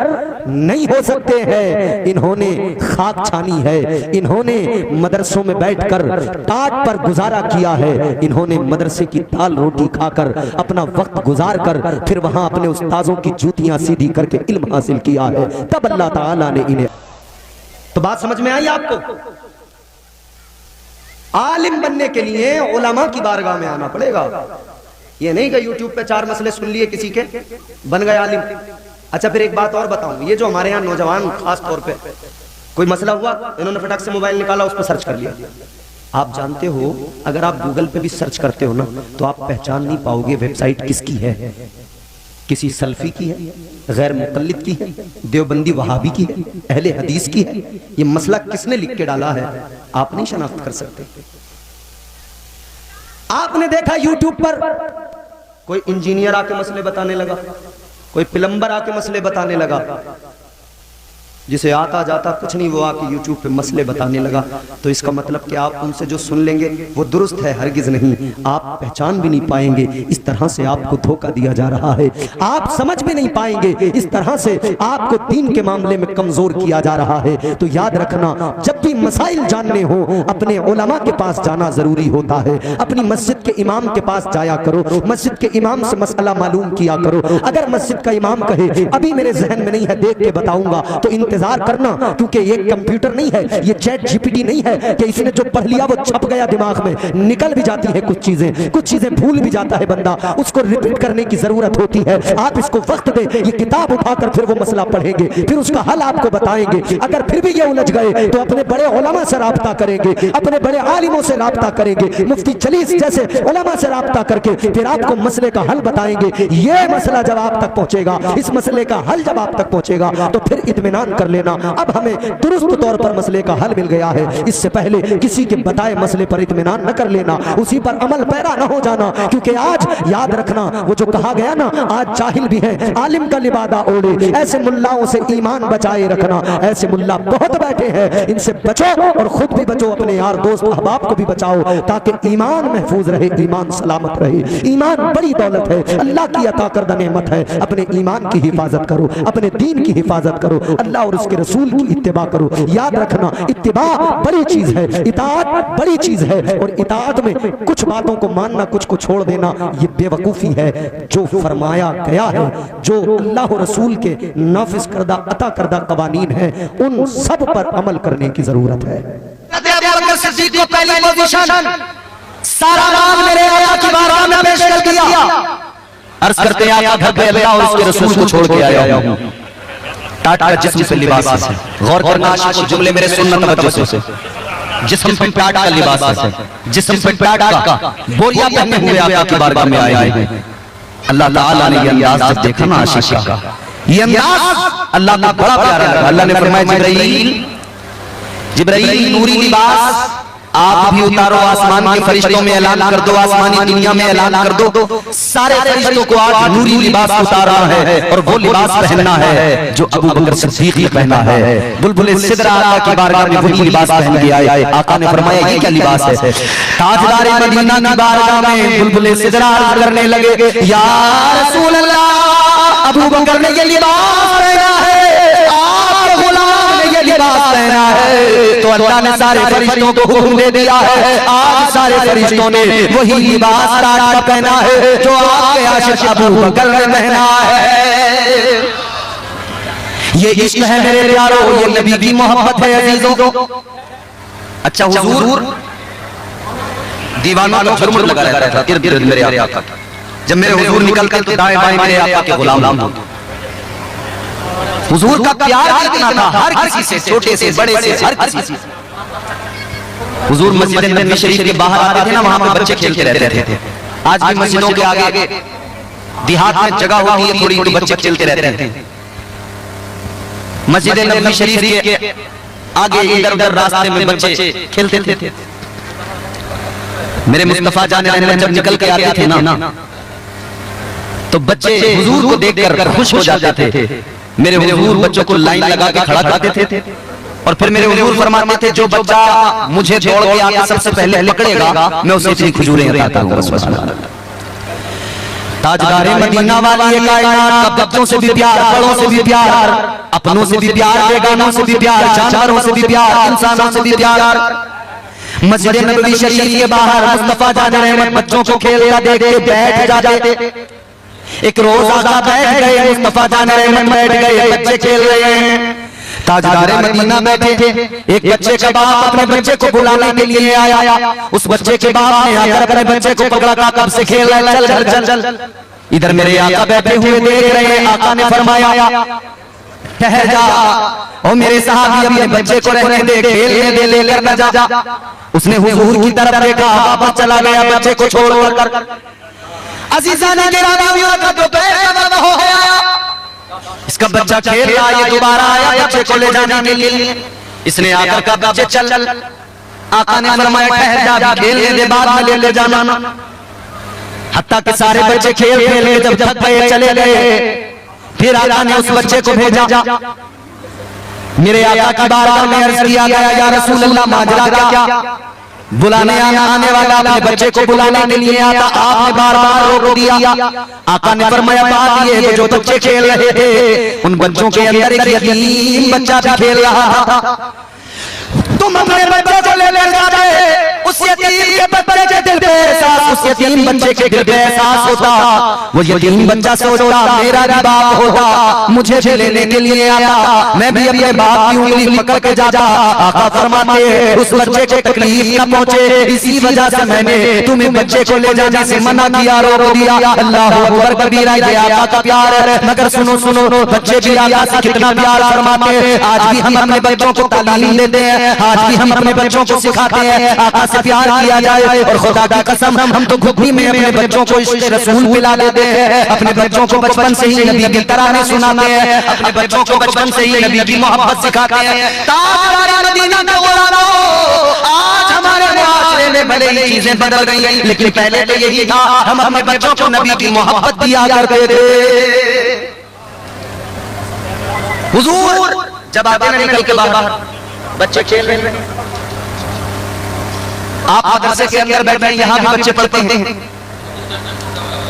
C: नहीं हो सकते हैं। इन्होंने खाक छानी है, इन्होंने मदरसों में बैठकर टाट पर गुजारा किया है, इन्होंने मदरसे की दाल रोटी खाकर अपना वक्त गुजार कर फिर वहां अपने उस्ताजों की जूतियां सीधी करके इल्म हासिल किया है। तब अल्लाह ताला ने इन्हें, तो बात समझ में आई आपको? आलिम बनने के लिए उलमा की बारगाह में आना पड़ेगा। ये नहीं कि यूट्यूब पे 4 मसले सुन लिए किसी के, बन गए आलिम। अच्छा फिर एक बात और बताऊं, ये जो हमारे यहाँ नौजवान खास तौर पे कोई मसला हुआ, इन्होंने फटाक से मोबाइल निकाला, उस पर सर्च कर लिया। आप जानते हो अगर आप गूगल पे भी सर्च करते हो ना तो आप पहचान नहीं पाओगे वेबसाइट किसकी है। किसी सल्फी की है, गैर मुकल्लिद की है, देवबंदी वहाबी की है, अहले हदीस की है। ये मसला किसने लिख के डाला है आप नहीं शनाख्त कर सकते। आपने देखा यूट्यूब पर कोई इंजीनियर आके मसले बताने लगा, कोई प्लम्बर आके मसले बताने लगा, जिसे आता जाता कुछ नहीं वो आके यूट्यूब पे मसले बताने लगा। तो इसका मतलब कि आप उनसे जो सुन लेंगे वो दुरुस्त है, हरगिज नहीं। आप पहचान भी नहीं पाएंगे, इस तरह से आपको धोखा दिया जा रहा है। आप समझ भी नहीं पाएंगे, इस तरह से आपको दीन के मामले में कमजोर किया जा रहा है। तो याद रखना, जब भी मसाइल जानने हो अपने उलमा के पास जाना जरूरी होता है। अपनी मस्जिद के इमाम के पास जाया करो, मस्जिद के इमाम से मसला मालूम किया करो। अगर मस्जिद का इमाम कहे अभी मेरे जहन में नहीं है, देख के बताऊंगा, तो इंतजार करना, क्योंकि ये कंप्यूटर नहीं है, ये चैट जीपीटी नहीं है कि इसने जो पढ़ लिया वो छप गया दिमाग में। निकल भी जाती है कुछ चीजें भूल भी जाता है बंदा, उसको रिपीट करने की जरूरत होती है। आप इसको वक्त दे, ये किताब उठाकर फिर वो मसला पढ़ेंगे, फिर उसका हल आपको बताएंगे। अगर फिर भी ये उलझ गए तो अपने बड़े उलमा से राब्ता करेंगे, अपने बड़े आलिमों से राब्ता करेंगे, मुफ्ती चलीस जैसे उलमा से राब्ता करके फिर आपको मसले का हल बताएंगे। ये मसला जब आप तक पहुंचेगा, इस मसले का हल जब आप तक पहुंचेगा तो फिर इत्मीनान कर
A: कर लेना। अब हमें दुरुस्त तौर पर मसले का हल मिल गया है, इससे पहले किसी के बताए मसले पर इत्मीनान न कर लेना, उसी पर अमल पैरा न हो जाना। क्योंकि आज याद रखना, वो जो कहा गया ना, आज जाहिल भी है आलिम का लिबादा ओढ़े, ऐसे मुल्लाओं से ईमान बचाए रखना। ऐसे मुल्ला बहुत बैठे हैं, इनसे बचो और खुद भी बचो, अपने यार दोस्त अहबाब को भी बचाओ, ताकि ईमान महफूज रहे, ईमान सलामत रहे। ईमान बड़ी दौलत है, अल्लाह की अता करदा नेमत है। अपने ईमान की हिफाजत करो, अपने दीन की हिफाजत करो, अल्लाह और उसके रसूल की इत्तिबा करो। याद रखना, इत्तिबा बड़ी चीज है, इताअत बड़ी चीज है, और इताअत में कुछ बातों को मानना, कुछ को छोड़ देना, ये बेवकूफी है। जो फरमाया गया है, जो अल्लाह और रसूल के नाफिज करदा अता करदा कवानीन है, उन सब पर अमल करने की जरूरत है।
C: सिद्दीक को पहली पोजीशन सारा नाम मेरे आका की बारगाह में पेश कर दिया। अर्ज करते हैं आका घर पे अल्लाह और उसके रसूल को छोड़ के आया हूं। टाट का जिस्म पे लिबास है, गौर करना आशिक जुमले मेरे सुन्नत तवज्जो से। जिस्म पे टाट का लिबास है, जिस्म पे टाट का बोरिया पहने हुए आका की बारगाह में आए हैं। अल्लाह ताला ने ये अंदाज जब देखा ना आशिक का, ये अंदाज अल्लाह का बड़ा प्यारा लगा। अल्लाह ने फरमाया, जिब्राइल नूरी लिबास आप भी उतारो, आसमान के फरिश्तों में ऐलान कर दो, आसमानी दुनिया में ऐलान कर दो, सारे फरिश्तों को आज नूरी लिबास उतारा है, और वो लिबास पहनना है जो अबू बकर सिद्दीक ने पहना है। बुलबुल सिदरा आका की बारगाह में वही लिबास पहन के आए। आका ने फरमाया, ये क्या लिबास है? ताजदार मदीना की बारगाह में बुलबुल सिदरा अर्ज करने लगे, या रसूल अल्लाह, अबू बकर ने ये लिबास पहना है, आपके गुलाम ने ये लिबास पहना है। तो अल्लाह ने सारे फरिश्तों को हुक्म दे दिया है, आज सारे फरिश्तों ने वही लिबास का पहना है जो आपके आशिक अबू बकर ने पहना है। ये इश्क है मेरे प्यारों, ये नबी की मोहब्बत है अजीजों। अच्छा हुजूर दीवानों का झुरमुट लगा रहता था इर्द गिर्द मेरे आका। जब मेरे हुजूर निकलते तो दाएं बाएं मेरे आका के गुलाम होते। हुजूर का प्यार कितना था, हर किसी से, छोटे से बड़े से, हर किसी से। हुजूर मस्जिद नबवी शरीफ के बाहर आते थे ना, वहां पे बच्चे खेलते रहते थे। आज भी मस्जिदों के आगे देहात में जगह होती है थोड़ी, तो बच्चे खेलते रहते हैं। मस्जिद नबवी शरीफ के आगे इधर उधर रास्ते में बच्चे खेलते थे। मेरे मुस्तफा जाने रहमत जब निकल के आते थे ना, तो बच्चे हुजूर को देखकर खुश हो जाते थे। मेरे हुजूर बच्चों को लाइन लगा के खड़ा करते थे, और फिर मेरे हुजूर फरमाते थे, जो बच्चा मुझे दौड़ के आके सबसे पहले पकड़ेगा, मैं उसे इतनी खजूरें देता हूं। ताजदारे मदीना वाली ये कायनात, बच्चों से भी प्यार, बड़ों से भी प्यार, अपनों से भी प्यार, बेगानों से भी प्यार, जानवरों से भी प्यार, इंसानों से भी प्यार। मस्जिद नबवी शरीफ के बाहर मुस्तफा जाने रहमत बच्चों को खेलता देख के बैठ जाते। एक रोज आका बैठ गए, मुस्तफा जाने रहमत बैठ गए, बच्चे खेल रहे हैं। ताजदारे मदीना बैठे थे। एक बच्चे का बाप अपने बच्चे को बुलाने के लिए आया। उस बच्चे के बाप ने आकर अपने बच्चे को पकड़ा, कब से खेल रहा है, चल चल चल। इधर मेरे आका बैठे हुए देख रहे हैं। आका ने फरमाया, ठहर जा, ओ मेरे साहबी, अपने बच्चे को रहने दे, खेलने दे, लेकर न जा। उसने हुजूर की तरफ देखा, वापस चला गया बच्चे को छोड़कर। अजीजाने गिरामियों का दोपहर का वक्त हो गया। इसका बच्चा खेल रहा, ये दोबारा आया बच्चे को ले जाने के लिए। इसने आकर कहा, बच्चे चल। आका ने फरमाया, ठहर जा, खेलने दे, बाद में ले जाना। हत्ता के सारे बच्चे खेल खेल जब थक गए, चले गए। फिर आका ने उस बच्चे को भेजा। मेरे आका की बारगाह में अर्ज किया गया, या रसूल अल्लाह, माजरा क्या? बुलाने आने वाला अपने बच्चे को बुलाने के लिए आता, आपने बार बार रोक दिया। आका ने फरमाया, बात ये है, जो बच्चे खेल रहे थे उन बच्चों के अंदर एक यतीम बच्चा भी खेल रहा था। तुम अपने बच्चे को ले जाते, उस यतीम के बच्चे के दिल पे एहसास, उस यतीम बच्चे के दिल पे एहसास होता, वो यतीम बच्चा सोचता मेरा भी बाप होता, मुझे भी लेने के लिए आया, मैं भी अपने बाप की उंगली पकड़ के जाता। आका फरमाते, उस बच्चे को तकलीफ न पहुंचे, इसी वजह से मैंने तुम्हें बच्चे को ले जाने से मना किया, रोक दिया। अल्लाह अकबर कबीरा, ये आका का प्यार है। मगर सुनो सुनो, बच्चे भी आका से कितना प्यार फरमाते। आज भी हम अपने बच्चों को तालीम देते हैं, आज भी हम अपने बच्चों को सिखाते हैं। आका से से प्यार किया जाए। और खुदा की कसम हम तो घुघनी में अपने बच्चों को इश्क़ रसूल पिला देते हैं, अपने बच्चों को बचपन से ही नबी की तराने सुनाते हैं, अपने बच्चों को बचपन से ही नबी की मोहब्बत सिखाते हैं। ताजदार मदीना के गुलामों, आज हमारे मुआशरे में भले ही चीजें बदल गई, लेकिन पहले तो यही था, हम अपने बच्चों को नबी की मोहब्बत दिया करते थे। हुजूर जब आते ना निकल के बाहर, बच्चे खेल रहे हैं, आप मदरसे के अंदर बैठे हैं, यहाँ भी बच्चे पढ़ते हैं,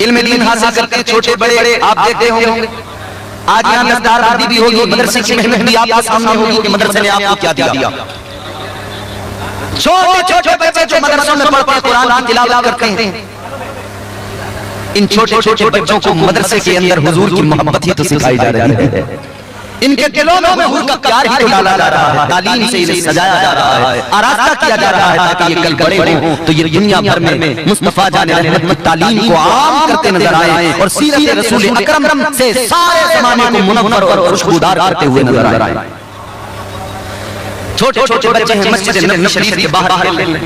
C: इल्म दीन हासिल करते हैं, छोटे बड़े आप देखते होंगे। आज यहाँ नज़दार शादी भी होगी, मदरसे की मेहनत भी आपके सामने होगी कि मदरसे ने आपको क्या दिया। छोटे छोटे बच्चे जो मदरसों में पढ़ते हैं, कुरान की तिलावत करते हैं, इन छोटे छोटे बच्चों को मदरसे के अंदर हुजूर की मोहब्बत ही तो सिखाई जा रही है। इनके दिलों में हुजूर का प्यार ही तो डाला जा रहा है, तालीम से इन्हें सजाया जा रहा है, आरास्ता किया जा रहा है, ताकि ये कल बड़े हों तो ये दुनिया भर में मुस्तफा जाने रहमत तालीम को आम करते नजर आए और सीरत रसूल अकरम से सारे ज़माने को मुनव्वर और खुशबूदार करते हुए नजर आए। छोटे छोटे बच्चे हैं, मस्जिद नबवी शरीफ के बाहर खेल रहे हैं।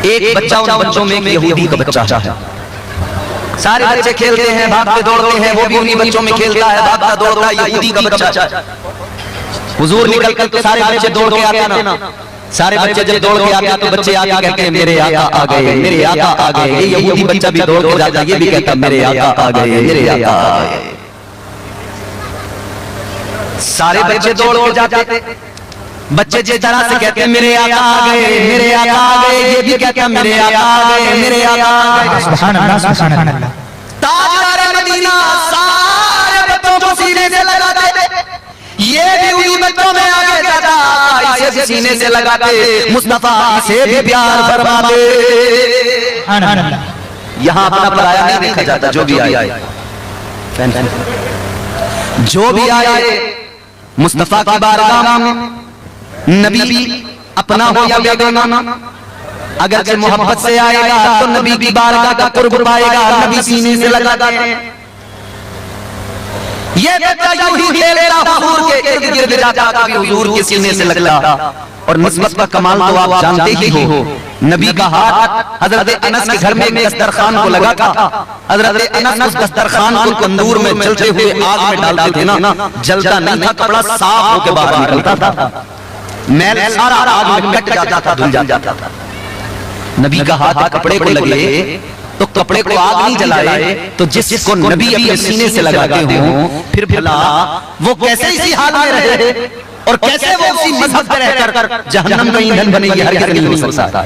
C: एक बच्चा उन बच्चों में एक यहूदी का बच्चा है। सारे बच्चे खेलते हैं, भागते दौड़ते हैं, वो भी उन्हीं बच्चों में खेलता है, भागता दौड़ता यहूदी का बच्चा। हुजूर निकल कर तो सारे बच्चे दौड़ के आते ना, सारे बच्चे जब दौड़ के आते तो बच्चे आके कहते हैं मेरे आका आ गए, मेरे आका आ गए। ये यहूदी बच्चा भी दौड़ के जाता है, ये भी कहता मेरे आका आ गए, मेरे आका आ गए। सारे बच्चे दौड़ के जाते, बच्चे जिस तरह से कहते हैं मेरे आका आ गए, मेरे आका आ गए, ये भी कहता है मेरे आका आ गए, मेरे आका आ गए।
D: सुभान अल्लाह, सुभान अल्लाह।
C: ताजदार मदीना सारे बच्चों को सीने से लगाते, ये भी उन्हीं बच्चों में आगे जाता, इसे भी सीने से लगाते, मुस्तफा से भी प्यार फरमाते।
D: सुभान अल्लाह।
C: यहाँ अपना पराया नहीं देखा जाता, जो भी आए, जो भी आए मुस्तफा की बारगाह में, नबी अपना हो या बेगाना, अगर से मोहब्बत से आएगा तो नबी की बारगाह का कुर्ब पाएगा, नबी सीने से लगाते हैं। ये बच्चा यूं ही खेलता हुजूर के इर्द गिर्द जाता, कभी हुजूर के सीने से लगता। और निस्बत का कमाल तो आप जानते ही हो, नबी का हाथ हजरत अनस के घर में एक दस्तरखान को लगा था। हजरत अनस उस दस्तरखान को तंदूर में जलते हुए आग में डालते थे ना, जलता नहीं था, कपड़ा साफ होकर बाहर निकलता था, मैल सारा आग में कट जाता था, धुल जाता था। नबी का हाथ कपड़े को लगे तो कपड़े को आग नहीं जलाए, तो जिसको नबी अपने सीने से लगाते हो, फिर भला वो कैसे इसी हाल में रहे और कैसे वो उसी मजहब में रहकर जहन्नम का ईंधन बने, ये हरगिज़ नहीं हो सकता।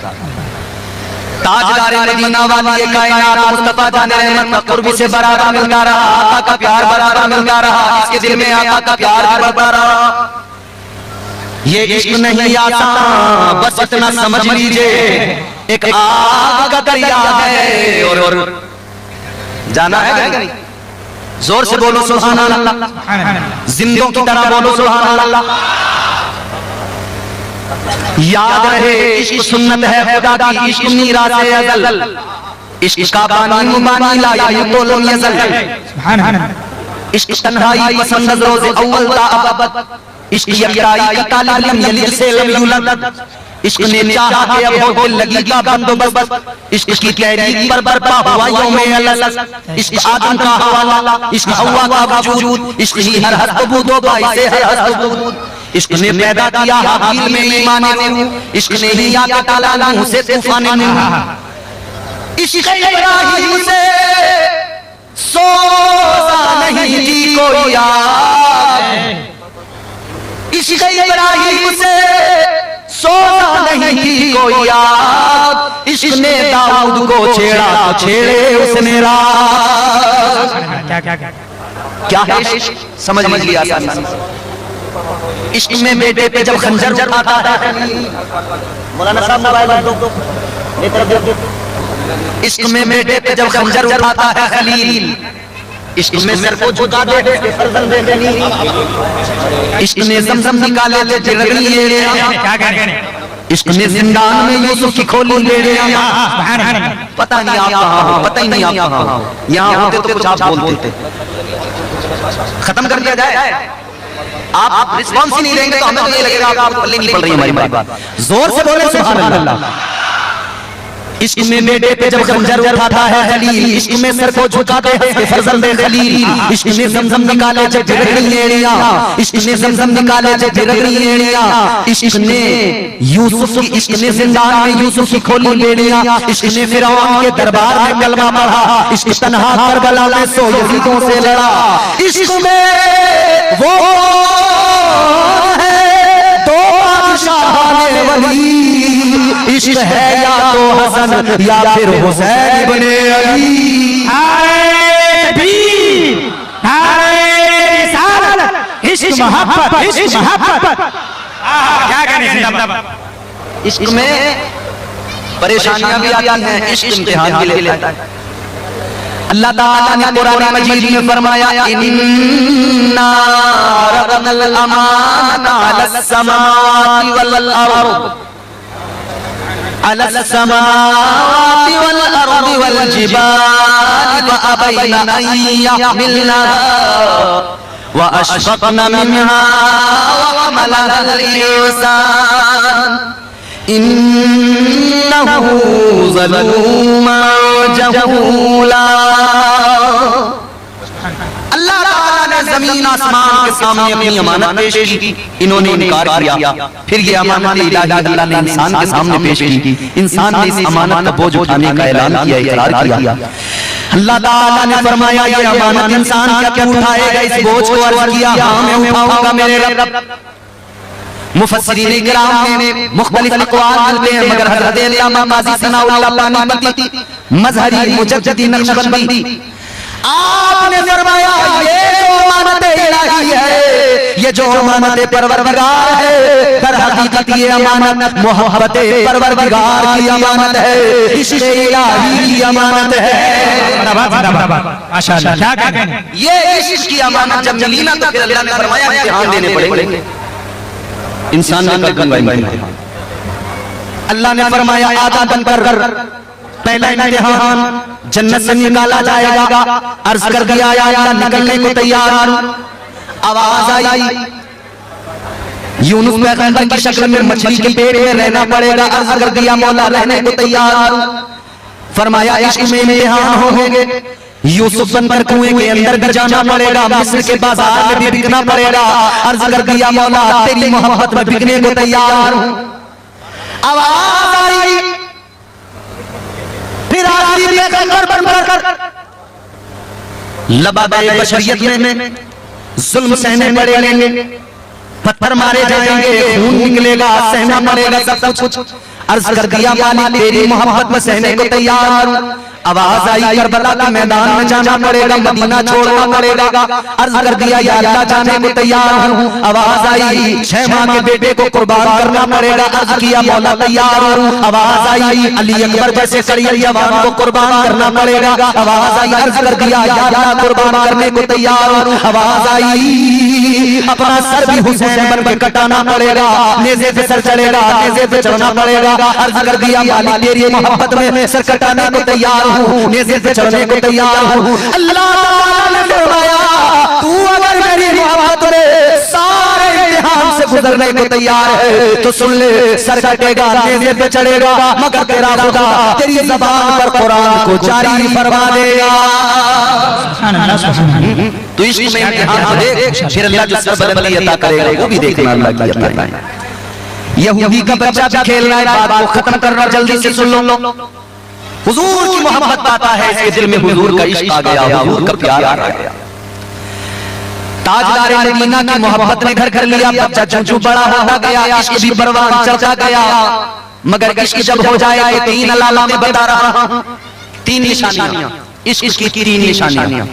C: ताजदार मदीना वाली कायनात मुस्तफा जाने रहमत का कुर्ब से बराबर मिलता रहा, आका का प्यार बराबर मिलता रहा, इसके दिल में आका का प्यार बढ़ता रहा। ये इश्क नहीं आता, बस इतना समझ लीजिए, एक आग का दरिया है और जाना है। जोर से बोलो सुभान अल्लाह, जिंदों की तरह बोलो सुभान अल्लाह। याद रहे इश्क सुन्नत है खुदा की, इश्क मीरा से अज़ल, इश्क का पानी मुबानी ला युतोलो यज़ल।
D: सुभान अल्लाह।
C: इश्क तन्हाई पसंद रोज़ अव्वल ता अबद, इश्क यकराई का तालिब लम यलिद से लम यूलद। इश्क ने चाहा कि अब हो दिल लगी का बंदोबस्त, इश्क की तहरीक पर बरपा हुआ यौमे अलग। इश्क आदम का हवाला, इश्क हव्वा का वजूद, इश्क ही हर हस्त बूदो बाई से हर हस्त बूद। इश्क ने पैदा किया हाकिल में ईमान नूह, इश्क ने ही आके टाला नूह से तूफान नूह। इश्क इब्राहिम से सोजा नहीं थी कोई याद, इश्क इब्राहिम से सोचा नहीं थी कोई याद, इश्क ने दाऊद को छेड़ा तो छेड़े उसने रात। क्या है इश्क, समझ लीजिए आसानी से। इश्क में बेटे पे जब खंजर उठाता है, मौलाना साहब मोबाइल दो, इश्क में बेटे पे जब खंजर उठाता है खलील, इश्क में सर को झुका दे फर्जंद देनी, इश्क ने ज़मज़म निकाले ले जिरगनी ले ले, इश्क ने जिंदान में यूसुफ की खोली ले ले। पता नहीं आप कहाँ हो, पता ही नहीं आप कहाँ हो, यहाँ होते तो कुछ आप बोलते। खत्म कर दिया जाए। आप रिस्पॉन्स ही नहीं देंगे तो हमें तो ये लगेगा आपको पल्ले नहीं पड़ रही हमारी बात।
A: जोर से बोले सुभान अल्लाह। इश्क में बेटे पे जब खंजर उठाता है खलील, इश्क में सर को झुकाते हैं फर्जंद खलील, इश्क में ज़मज़म निकाले जब गिरनी एड़ियां, इश्क में ज़मज़म निकाले जब गिरनी एड़ियां, इश्क ने यूसुफ की, इश्क ने जिंदान में यूसुफ की खोली बेड़ियां, इश्क ने फिरौन के दरबार में कलमा पढ़ा, इश्क तन्हा करबला में सो यजीदों से लड़ा, इश्क में वो है दो बादशाह वली, इश्क है या तो हसन या फिर हुसैन इब्ने अली।
D: इश्क मोहब्बत, इश्क मोहब्बत, क्या कहने।
C: इश्क में परेशानियां भी आती हैं, इश्क इम्तिहान भी ले लेता है। अल्लाह ताला ने कुरान मजीद में फरमाया इन्ना रदनल अमाना अलस समावाति वल अर्द अलस समावाति वल अर्द वल जिबाल फअबैन अन यहमिलनहा व अशफक़न मिनहा व हमलहा अल इंसान इन्नहु ज़लूमुन जहूला। अल्लाह ताला ने जमीन आसमान के सामने अपनी अमानत पेश की, इन्होंने इनकार किया, फिर ये अमानत इलाही अल्लाह ने इंसान के सामने पेश की, इंसान ने इस अमानत का बोझ उठाने का ऐलान किया, इकरार किया। अल्लाह ताला ने फरमाया ये अमानत इंसान क्या उठाएगा, इस बोझ को अर्ज किया हाँ मैं उठाऊंगा मेरे रब। मुफस्सिरीन किराम में मुख्तलिफ अक़वाल मिलते हैं, मगर हज़रत अल्लामा काज़ी सनाउल्लाह पानीपती मज़हरी मुजद्दिदी नक्शबंदी आपने फरमाया ये जो अमानत इलाही है, ये जो अमानत परवरदिगार है, दर हकीकत ये अमानत मोहब्बत परवरदिगार की अमानत है, इश्क़ इलाही की अमानत है।
D: माशाअल्लाह, क्या कहने।
C: ये इश्क़ की अमानत जब मिली ना तो फिर अल्लाह ने फरमाया इम्तिहान देने पड़ेंगे। इंसान ने कल इम्तिहान, अल्लाह ने फरमाया आदम बनकर पहला इम्तिहान जन्नत से निकाला जाएगा, अर्ज कर दिया या अल्लाह निकलने को तैयार, आवाज आई यूनुस पैगंबर की शक्ल में मछली के पेट में रहना पड़ेगा, अर्ज कर दिया मौला रहने को तैयार, फरमाया इश्क में इम्तिहान होंगे, यूसुफ बनकर कुएं के अंदर भी जाना पड़ेगा, मिस्र के बाजार में भी बिकना पड़ेगा, अर्ज कर दिया मौला तेरी मोहब्बत में बिकने को तैयार हूं। आवाज आई फिर आखिरी पैगंबर बनकर लबाबे बशरियत में जुल्म सहने पड़ेंगे, पत्थर मारे जाएंगे, खून निकलेगा, सहना पड़ेगा सब कुछ, अर्ज कर दिया मालिक तेरी मोहब्बत में सहने को तैयार हूं। आवाज आई करबला के मैदान में जाना पड़ेगा, मदीना छोड़ना पड़ेगा, अर्ज कर दिया या अल्लाह जाने को तैयार हूं। आवाज आई 6 माह के बेटे को कुर्बान करना पड़ेगा, अर्ज किया मौला तैयार हूं। आवाज आई अली अकबर जैसे करियर जवान को कुर्बान करना पड़ेगा, आवाज आई अर्ज कर दिया या अल्लाह कुर्बान करने को तैयार हूं। आवाज आई अपना सर भी हुसैन बन के कटाना पड़ेगा, नेज़े पे सर चढ़ेगा, नेज़े पे चढ़ना पड़ेगा, अर्ज कर दिया मालिक तेरी मोहब्बत में सर कटाने को तैयार हूं, नेज़े पे चढ़ने को तैयार हूं। अल्लाह ताला ने फरमाया तू अगर मेरी मोहब्बत में सारे इम्तिहान से गुजरने को तैयार है तो सुन ले, सर कटेगा, नेज़े पे चढ़ेगा, मगर तेरा खुदा तेरी ज़बान पर कुरान को जारी फरमा देगा। तो इश्क में इम्तिहान तो देख, फिर अल्लाह जो सबर बली अता करेगा वो भी देखना अल्लाह की अता है। यहूदी का बच्चा भी खेल रहा है, बात को खत्म करना जल्दी से सुन लो। हुजूर की मोहब्बत पाता है, इसके दिल में हुजूर का इश्क आ गया, हुजूर का प्यार आ गया। ताजदार मदीना की मोहब्बत ने घर कर लिया, बच्चा चंचू बड़ा होता गया, इश्क भी परवान चलता गया। मगर इश्क जब हो जाए तो 3 अलामतें बता रहा हूं, 3 निशानियां, इश्क की 3 निशानियां।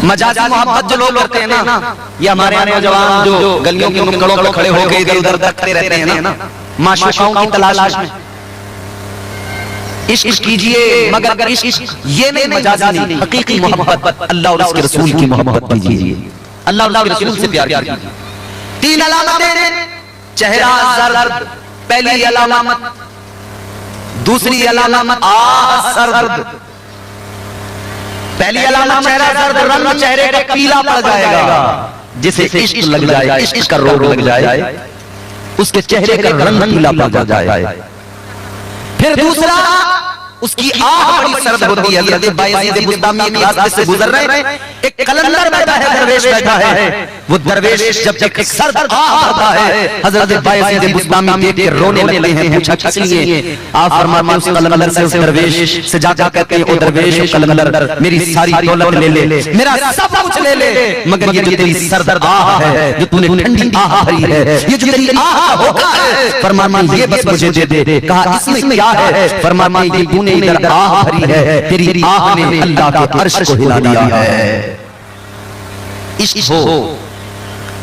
C: मजाजी मोहब्बत जो लोग करते हैं ना, ये हमारे यहाँ नौजवान जो गलियों के नुक्कड़ों पर खड़े होकर इधर उधर देखते रहते हैं ना, माशूकाओं की तलाश में, इश्क कीजिए, मगर इश्क ये नहीं मजाजी नहीं, हकीकी मोहब्बत अल्लाह और उसके रसूल की मोहब्बत कीजिए, अल्लाह और उसके रसूल से प्यार कीजिए। 3 अलामतें, चेहरा जर्द, पहली अलामत, दूसरी अलामत सर्द। पहली अलामत चेहरा जर्द, रंग चेहरे का पीला पड़ जाएगा, जिसे इश्क लग जाए, इश्क का रोग लग जाए, उसके चेहरे का रंग पीला पड़ जाए। फिर दूसरा, उसकी आह बड़ी सर्द होती है। हज़रत बायज़ीद बुस्तामी एक रास्ते से गुजर रहे हैं, एक कलंदर बैठा है, दरवेश बैठा है। वो दरवेश जब एक सर्द आह भरता है, हज़रत बायज़ीद बुस्तामी देख के रोने लगते हैं। पूछा किस लिए? आप फरमाते हैं उस कलंदर से, उस दरवेश से जाकर कहते हैं, ओ दरवेश कलंदर, मेरी सारी दौलत ले ले, मेरा सब कुछ ले ले, मगर ये जो तेरी सर्द आह है, जो तूने ठंडी आह भरी है, ये जो तेरी आह होता है, फरमाते ये बस मुझे दे दे। कहा इसमें क्या है? फरमाते ये तूने इधर आह भरी है, तेरी आह ने अल्लाह के अर्श को हिला दिया है। इश्क हो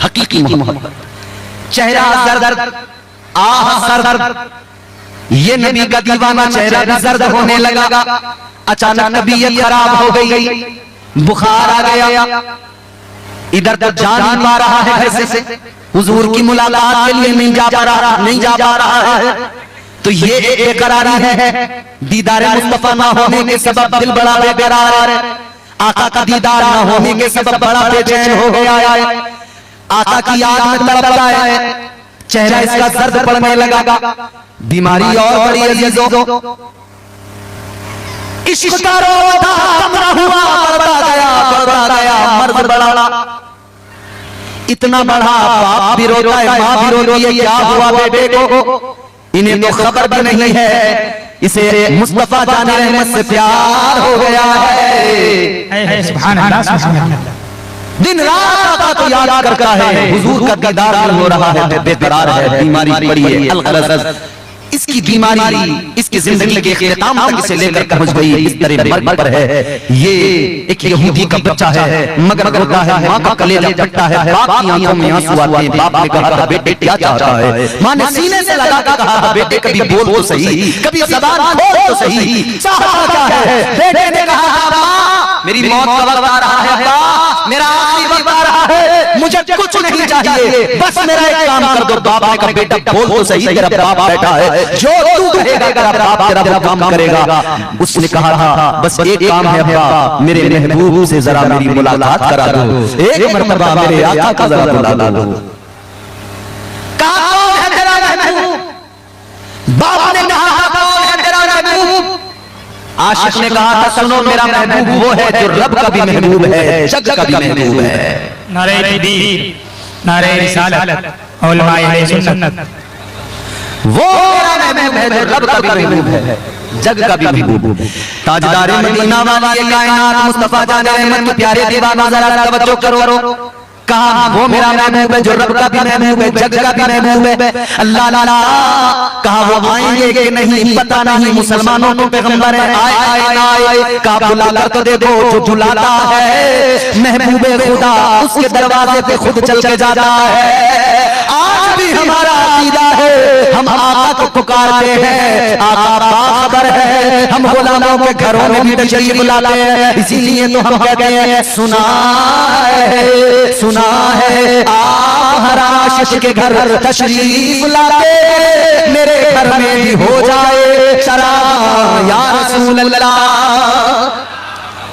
C: हकीकी मोहब्बत, चेहरा जर्द, आह सर्द। ये नबी का दीवाना चेहरा भी जर्द होने लगा। अचानक तबीयत खराब हो गई, बुखार आ गया, इधर तो जा नहीं पा रहा है घर से, हुजूर की मुलाकात के लिए नहीं जा पा रहा है। तो ये एक बेकरारी है, दीदार मुस्तफा ना होने के सबब दिल बड़ा बेकरार है। आका का दीदार ना होने के सबब बड़ा बेचैन हो गया है, आका की याद में तड़पता है, चेहरा इसका दर्द पड़ने लगा। बीमारी और बड़ी अजीजों, इश्क का रोता कमरा हुआ, बढ़ता गया, मर्द बढ़ा, इतना बढ़ा, बाप भी रोता है, माँ भी रोती है, क्या हुआ बेटे को? इन्हें तो खबर भी नहीं है, इसे मुस्तफा जाने रहमत से प्यार हो गया है।
D: सुभान अल्लाह, सुभान अल्लाह।
C: दिन रात आका को याद करता है, हुजूर का दीदार नहीं हो रहा है, बेकरार है, बीमारी पड़ी है, अलगरज। इसकी बीमारी इसकी जिंदगी के इख्तिताम तक इसे लेकर पहुंच गई, इस तरह मर्ग पर है। ये एक यहूदी का बच्चा है, मगर होता है, माँ का कलेजा फटता है, बाप की आंखों में आंसू आते हैं। बाप ने कहा था बेटे क्या चाहता है? माँ ने सीने से लगा कर कहा था बेटे कभी बोल तो सही, कभी ज़बान खोल तो सही, चाहता क्या है? बेटे ने कहा था माँ मेरी मौत का वक्त आ रहा है, मेरा आखिरी वक्त आ रहा है, मुझे कुछ नहीं चाहिए, बस मेरा एक काम कर दो। बाप ने कहा बेटा बोल तो सही, तेरा बाप बैठा है, जो तू कहेगा तेरा बाप तेरा वो काम करेगा। उसने कहा था बस एक काम है अब्बा, मेरे महबूब से जरा मेरी मुलाकात करा दो, एक मरतबा मेरे आका का जरा बुला दो। कहा कौन है तेरा महबूब? बाप ने कहा कौन है तेरा महबूब? आशिक ने कहा था सुनो मेरा महबूब वो है जो रब का भी महबूब है, जग का भी महबूब है।
D: नारे तकबीर, नारे रिसालत, उलमाए अहले सुन्नत।
C: वो मेरा महबूब है जो रब का भी महबूब है, जग का भी महबूब है। ताजदार मदीना वाली कायनात मुस्तफा जाने रहमत के प्यारे दीवाना जरा तवज्जो करो। कहा वो मेरा महबूब है जो रब का भी महबूब है, जग का भी महबूब है। अल्लाह ला कहा वो आएंगे कि नहीं पता नहीं, मुसलमानों को पैगंबर है आए ना आए। कहा बुला कर तो देखो जो बुलाता है महबूब खुदा उसके दरवाजे पे खुद चल के जाता है। आज भी हमारा अकीदा है, हम आका को पुकारते हैं, आका बाखबर है, हम गुलामों के घरों में भी तशरीफ लाते हैं, इसीलिए तो हम कहते हैं सुना है आप हर आशिक के घर तशरीफ लाते, मेरे घर में भी हो जाए शरा या रसूल अल्लाह।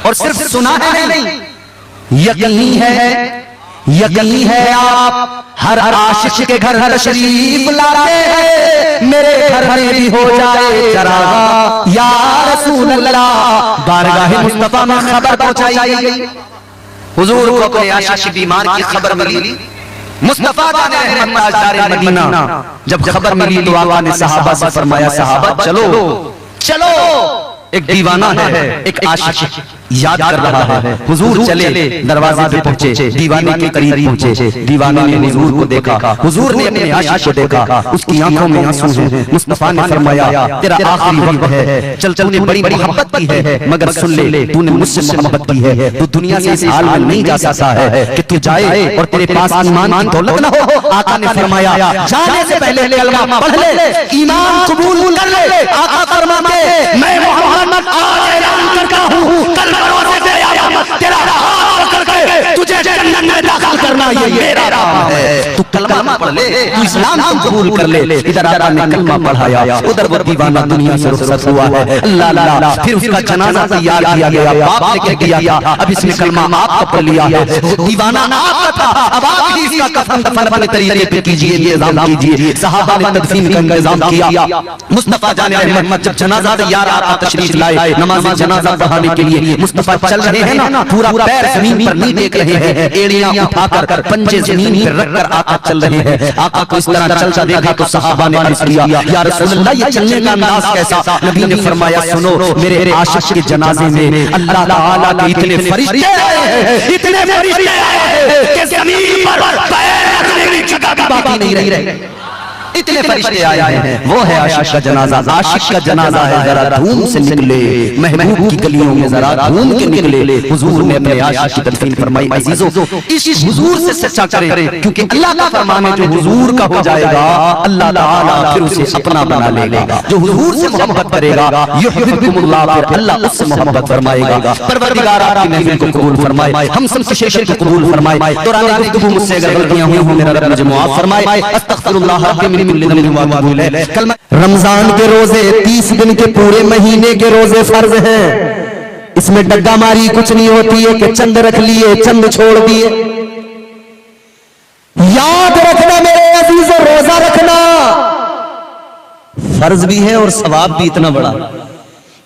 C: और सिर्फ सुना है नहीं, यकीन है आप हर आशिक के घर तशरीफ लाते हैं, मेरे घर में भी हो जाए शरा या रसूल अल्लाह। बारगाह मुस्तफा में खबर पहुंचाई गई, हुजूर को अपने आशिक बीमार की खबर मिली। मुस्तफा जाने रहमत ताजदार मदीना जब खबर मिली तो आका ने सहाबा से फरमाया सहाबा चलो एक दीवाना है, एक आशिक याद कर रहा है। हुजूर चले दरवाजे पे पहुंचे, दीवाने के करीब पहुंचे, दीवाने ने हुजूर को देखा, हुजूर ने अपने आशिक को देखा, उसकी आंखों में आंसू हैं। मुस्तफा ने फरमाया तेरा आखिरी वक्त है, चल तूने बड़ी मोहब्बत की है, मगर सुन ले तूने मुझसे मोहब्बत की है, तू दुनिया से इस हाल में नहीं जा सकता है कि तू जाए और तेरे पास ईमान की दौलत न हो। आका ने फरमाया जाने से पहले कलमा पढ़ ले, ईमान कबूल कर ले। आका फरमाते मैं मोहम्मद आज ऐलान करता हूं कल बरोज़े क़यामत तेरा हाथ पकड़ के तुझे जन्नत में दाखिल करना ये मेरा काम है। तू कलमा पढ़ ले, तू इस्लाम को कबूल कर ले। इधर आका ने कलमा पढ़ाया, उधर वो दीवाना दुनिया से रुखसत हुआ है। अल्लाह अल्लाह, फिर उसका जनाजा तैयार किया गया, बाप ने कह दिया था अब इसने कलमा आपका पढ़ लिया है, वो दीवाना आपका था, अब आप ही इसका कफन दफन अपने तरीके पे कीजिए, इंतजाम कीजिए। सहाबा ने तदफीन का इंतजाम किया। मुस्तफा जाने रहमत जब जनाजा तैयार आका तशरीफ लाए, नमाज जनाजा पढ़ाने के लिए मुस्तफा चल रहे हैं ना, पूरा पैर जमीन पर नहीं टेक रहे हैं, एड़ियां उठाकर पंजे जमीन पर रखकर आका चल रहे हैं। आका को इस तरह चलता देखा तो सहाबा ने अर्ज किया, या रसूलल्लाह ये चलने का अंदाज कैसा? नबी ने फरमाया सुनो, मेरे आशिक के जनाजे में अल्लाह ताला के इतने फरिश्ते आए हैं, इतने फरिश्ते आए हैं कि जमीन पर पैर रखने की जगह भी बाकी नहीं रही। इतने फरिश्ते आए हैं। वो है आशिक का जनाजा। आशिक का जनाजा है, जरा धूम से निकले, महबूब की गलियों में जरा घूम के निकले। हुजूर ने अपने आशिक की तदफीन फरमाई। अजीजों, इस हुजूर से सच्चा करें, क्योंकि अल्लाह का फरमान है जो हुजूर का हो जाएगा अल्लाह ताला फिर उसे अपना बना लेगा। जो हुजूर से मोहब्बत करेगा युहिब्बुकुमुल्लाह, फिर अल्लाह उससे मोहब्बत फरमाएगा। परवरदिगार आपकी महफिल को कबूल फरमाए, हम सब शेर को कबूल फरमाए। दौरान गुफ्तगू मुझसे अगर गलतियां हुई हों, मेरा रब मुझे माफ फरमाए। अस्तगफिरुल्लाह रब्बी रमजान के रोजे 30 दिन के पूरे महीने के रोजे फर्ज हैं। इसमें डग्गा मारी कुछ नहीं होती है कि चंद रख लिए चंद छोड़ दिए। याद रखना मेरे अजीजों, रोजा रखना फर्ज भी है और सवाब भी इतना बड़ा।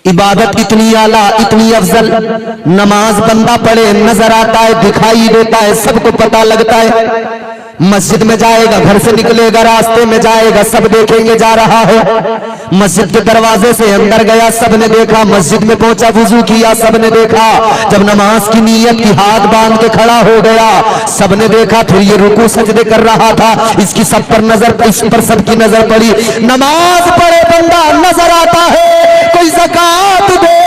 C: इबादत इतनी आला, इतनी अफजल। नमाज बंदा पढ़े नजर आता है, दिखाई देता है, सबको पता लगता है। मस्जिद में जाएगा, घर से निकलेगा, रास्ते में जाएगा, सब देखेंगे जा रहा है। मस्जिद के दरवाजे से अंदर गया, सबने देखा। मस्जिद में पहुंचा, वुजू किया, सबने देखा। जब नमाज की नीयत की हाथ बांध के खड़ा हो गया, सबने देखा। फिर ये रुकू सजदे कर रहा था, इसकी सब पर नजर, इस पर सबकी नजर पड़ी। नमाज पढ़े बंदा नजर आता है, कोई ज़कात दे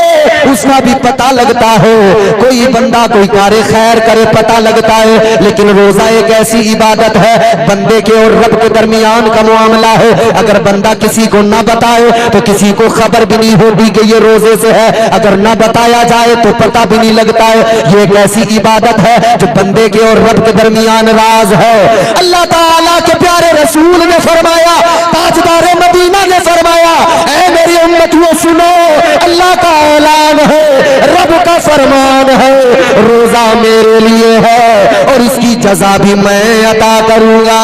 C: उसका भी पता लगता है, कोई बंदा कोई कार्य खैर करे पता लगता है। लेकिन रोजा एक ऐसी इबादत है, बंदे के और रब के दरमियान का मामला है। अगर बंदा किसी को ना बताए तो किसी को खबर भी नहीं होगी कि ये रोजे से है। अगर ना बताया जाए तो पता भी नहीं लगता है। ये एक ऐसी इबादत है जो बंदे के और रब के दरमियान राज है। अल्लाह ताला के प्यारे रसूल ने फरमाया, ताजदार मदीना ने फरमाया, ऐ मेरी उम्मतियों सुनो, अल्लाह का ऐलान है, रब का फरमान है, रोजा मेरे लिए है और इसकी जजा भी मैं अता करूंगा।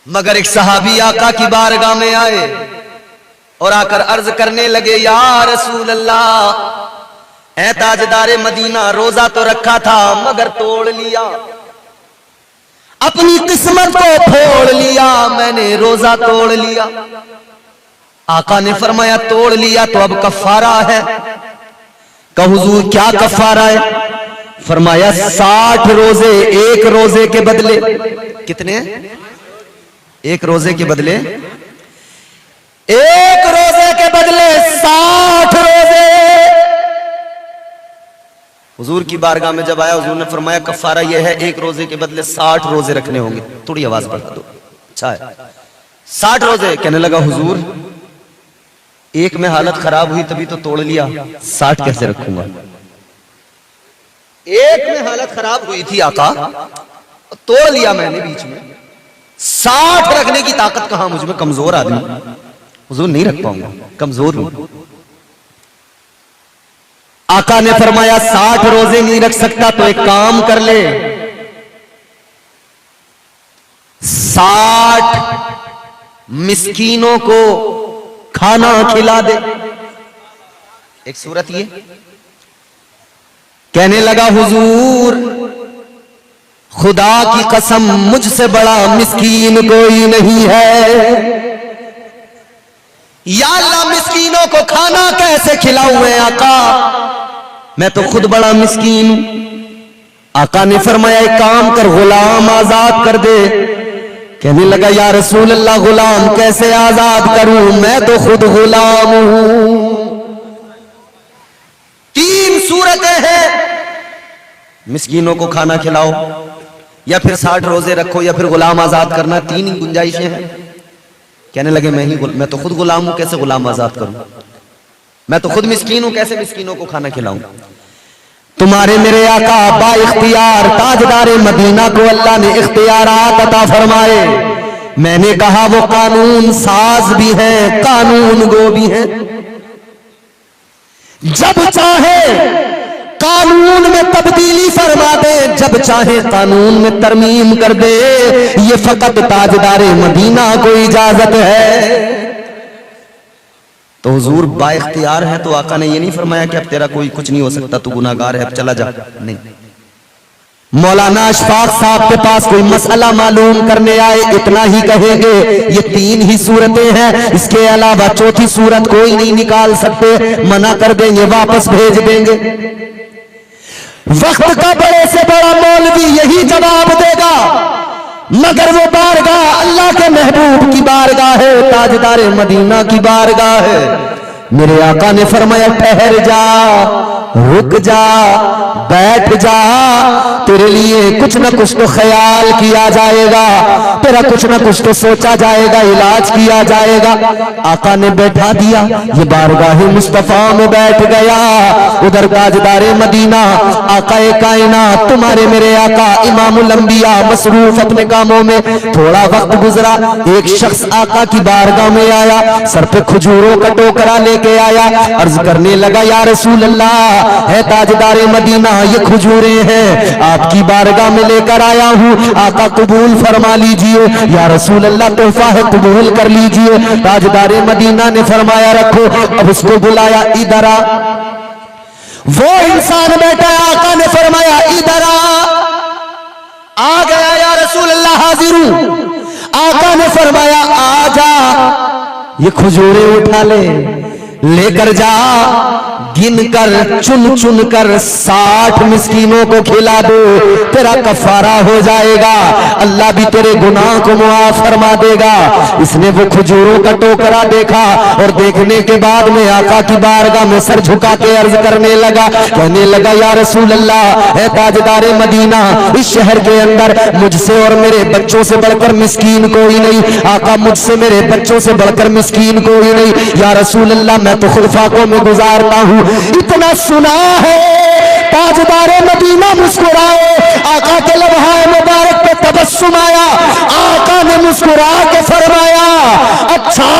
C: मगर एक सहाबी आका की बारगाह में आए और आकर अर्ज करने लगे, या रसूल अल्लाह, ऐ ताजदारे मदीना, रोजा तो रखा था मगर तोड़ लिया, अपनी किस्मत को फोड़ लिया, मैंने रोजा तोड़ लिया। आका ने फरमाया, तोड़ लिया तो अब कफारा है। कहा हुजूर क्या कफारा है? फरमाया 60 रोजे, एक रोजे के बदले। कितने? एक रोजे के बदले, एक रोजे के बदले 60 रोजे। हुजूर की बारगाह में जब आया, हुजूर ने फरमाया कफारा यह है, एक रोजे के बदले 60 रोजे रखने होंगे। थोड़ी आवाज बढ़ा दो। अच्छा है, 60 रोजे। कहने लगा हुजूर, एक में हालत खराब हुई तभी तो तोड़ लिया, 60 कैसे रखूंगा? एक में हालत खराब हुई थी आका, तोड़ लिया मैंने बीच में। 60 रखने की ताकत कहां मुझ में, कमजोर आदमी। हुजूर नहीं रख पाऊंगा, कमजोर हूं। आका ने फरमाया 60 रोजे नहीं रख सकता तो एक काम कर ले, 60 मिस्कीनों को खाना खिला दे। एक सूरत ये। कहने लगा हुजूर, खुदा की कसम मुझसे बड़ा मिस्कीन कोई नहीं है। या अल्लाह, मिस्कीनों को खाना कैसे खिलाऊं मैं आका, मैं तो खुद बड़ा मिस्कीन हूं। आका ने फरमाया एक काम कर, गुलाम आजाद कर दे। कहने लगा, या रसूल अल्लाह, गुलाम कैसे आजाद करूं, मैं तो खुद गुलाम हूं। 3 सूरतें हैं, मिस्कीनों को खाना खिलाओ, या फिर 60 रोजे रखो, या फिर गुलाम आजाद करना। 3 ही गुंजाइशें हैं। कहने लगे मैं तो खुद गुलाम हूं, कैसे गुलाम आजाद करूं? मैं तो खुद मिस्कीन हूं, कैसे मिस्कीनों को खाना खिलाऊं?
A: तुम्हारे मेरे आका बा इख्तियार ताजदार मदीना को अल्लाह ने इख्तियारात अता फरमाए। मैंने कहा वो कानून साज भी है, कानून गो भी है। जब चाहे कानून में तब्दीली फरमा दे, जब चाहे कानून में तरमीम कर दे, ये फकत ताजदार मदीना को इजाजत है। तो हुजूर बाइख्तियार है, तो आका ने ये नहीं फरमाया कि अब तेरा कोई कुछ नहीं हो सकता, तू गुनाहगार है, अब चला जा। नहीं, मौलाना अशफाक साहब के पास कोई मसला मालूम करने आए, इतना ही कहेंगे ये 3 ही सूरतें हैं, इसके अलावा चौथी सूरत कोई नहीं निकाल सकते, मना कर देंगे, वापस भेज देंगे। वक्त का बड़े से बड़ा मौलवी यही जवाब देगा, मगर वो बारगाह अल्लाह के महबूब की बारगाह है, ताजदार मदीना की बारगाह है। मेरे आका ने फरमाया ठहर जा, रुक जा, बैठ जा, तेरे लिए कुछ ना कुछ तो ख्याल किया जाएगा, तेरा कुछ ना कुछ तो सोचा जाएगा, इलाज किया जाएगा। आका ने बैठा दिया, ये बारगाह मुस्तफा में बैठ गया। उधर ताजदारे मदीना आकाए कायनात तुम्हारे मेरे आका इमामुल अंबिया मसरूफ अपने कामों में, थोड़ा वक्त गुजरा, एक शख्स आका की बारगाह में आया, सर पे खजूरों का टोकरा लेके आया, अर्ज करने लगा या रसूल अल्लाह, है ताजदारे मदीना ये खजूरें हैं, आपकी बारगाह में लेकर आया हूँ, आका कबूल फरमा लीजिए। या रसूल अल्लाह तोहफा है, कबूल कर लीजिए। ताजदारे मदीना ने फरमाया रखो। अब उसको बुलाया, इधर आ। वो इंसान बैठा, आका ने फरमाया इधर आ गया। या रसूल अल्लाह हाजिर हूं। आका ने फरमाया आ जा, ये खजूरें उठा ले, लेकर जा, गिन कर चुन चुन कर 60 मिस्कीनों को खिला दो, तेरा कफारा हो जाएगा, अल्लाह भी तेरे गुनाह को मुआफ फरमा देगा। इसने वो खजूरों का टोकरा देखा और देखने के बाद में आका की बारगाह में सर झुका के अर्ज करने लगा, कहने लगा या रसूल अल्लाह, है ताजदारे मदीना, इस शहर के अंदर मुझसे और मेरे बच्चों से बढ़कर मिस्कीन कोई नहीं, आका मुझसे मेरे बच्चों से बढ़कर मिस्कीन कोई नहीं। या रसूल अल्लाह, मैं तो खुद फाकों में गुजारता हूँ। इतना सुना है, ताजदारे मदीना मुस्कुराए, आका के लम्हाए मुबारक पे तबस्सुम आया, आका ने मुस्कुरा के फरमाया अच्छा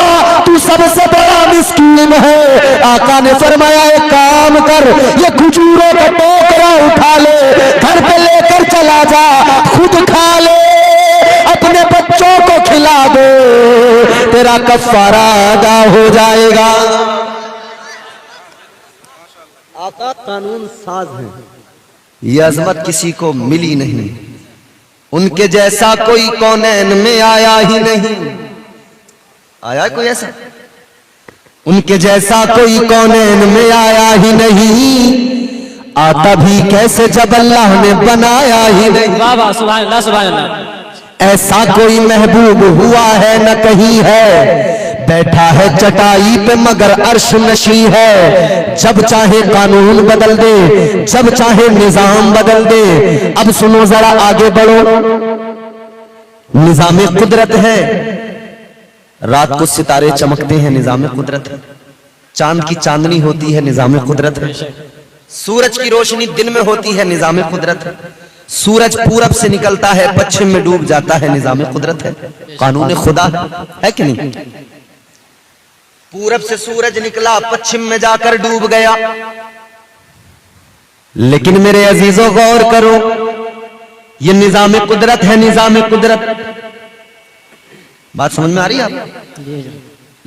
A: तू सबसे बड़ा मिस्कीन है। आका ने फरमाया एक काम कर, ये खजूरों का टोकरा उठा ले, घर पे लेकर चला जा, खुद खा ले, अपने बच्चों को खिला दे, तेरा कफारा अदा हो जाएगा। आका कानून साज है, ये अजमत किसी को मिली नहीं, उनके जैसा कोई कौनैन में आया ही नहीं। आया कोई ऐसा? उनके जैसा कोई कौनैन में आया ही नहीं, आता भी कैसे जब अल्लाह ने बनाया ही नहीं।
D: वाह वाह, सुभान अल्लाह, सुभान अल्लाह।
A: ऐसा कोई महबूब हुआ है न कहीं है, बैठा है चटाई पे मगर अर्श नशी है, जब चाहे कानून बदल दे, जब चाहे निजाम बदल दे। अब सुनो जरा, आगे बढ़ो। निजाम कुदरत है, रात को सितारे चमकते हैं, निजाम कुदरत है, चांद की चांदनी होती है, निजाम कुदरत है, सूरज की रोशनी दिन में होती है, निजाम कुदरत है, सूरज पूरब से निकलता है, पश्चिम में डूब जाता है, निजाम कुदरत है, कानून खुदा है कि नहीं? पूरब से सूरज निकला, पश्चिम में जाकर डूब गया। लेकिन मेरे अजीजों गौर करो, ये निजाम कुदरत है, निजाम कुदरत। बात समझ में आ रही है आप?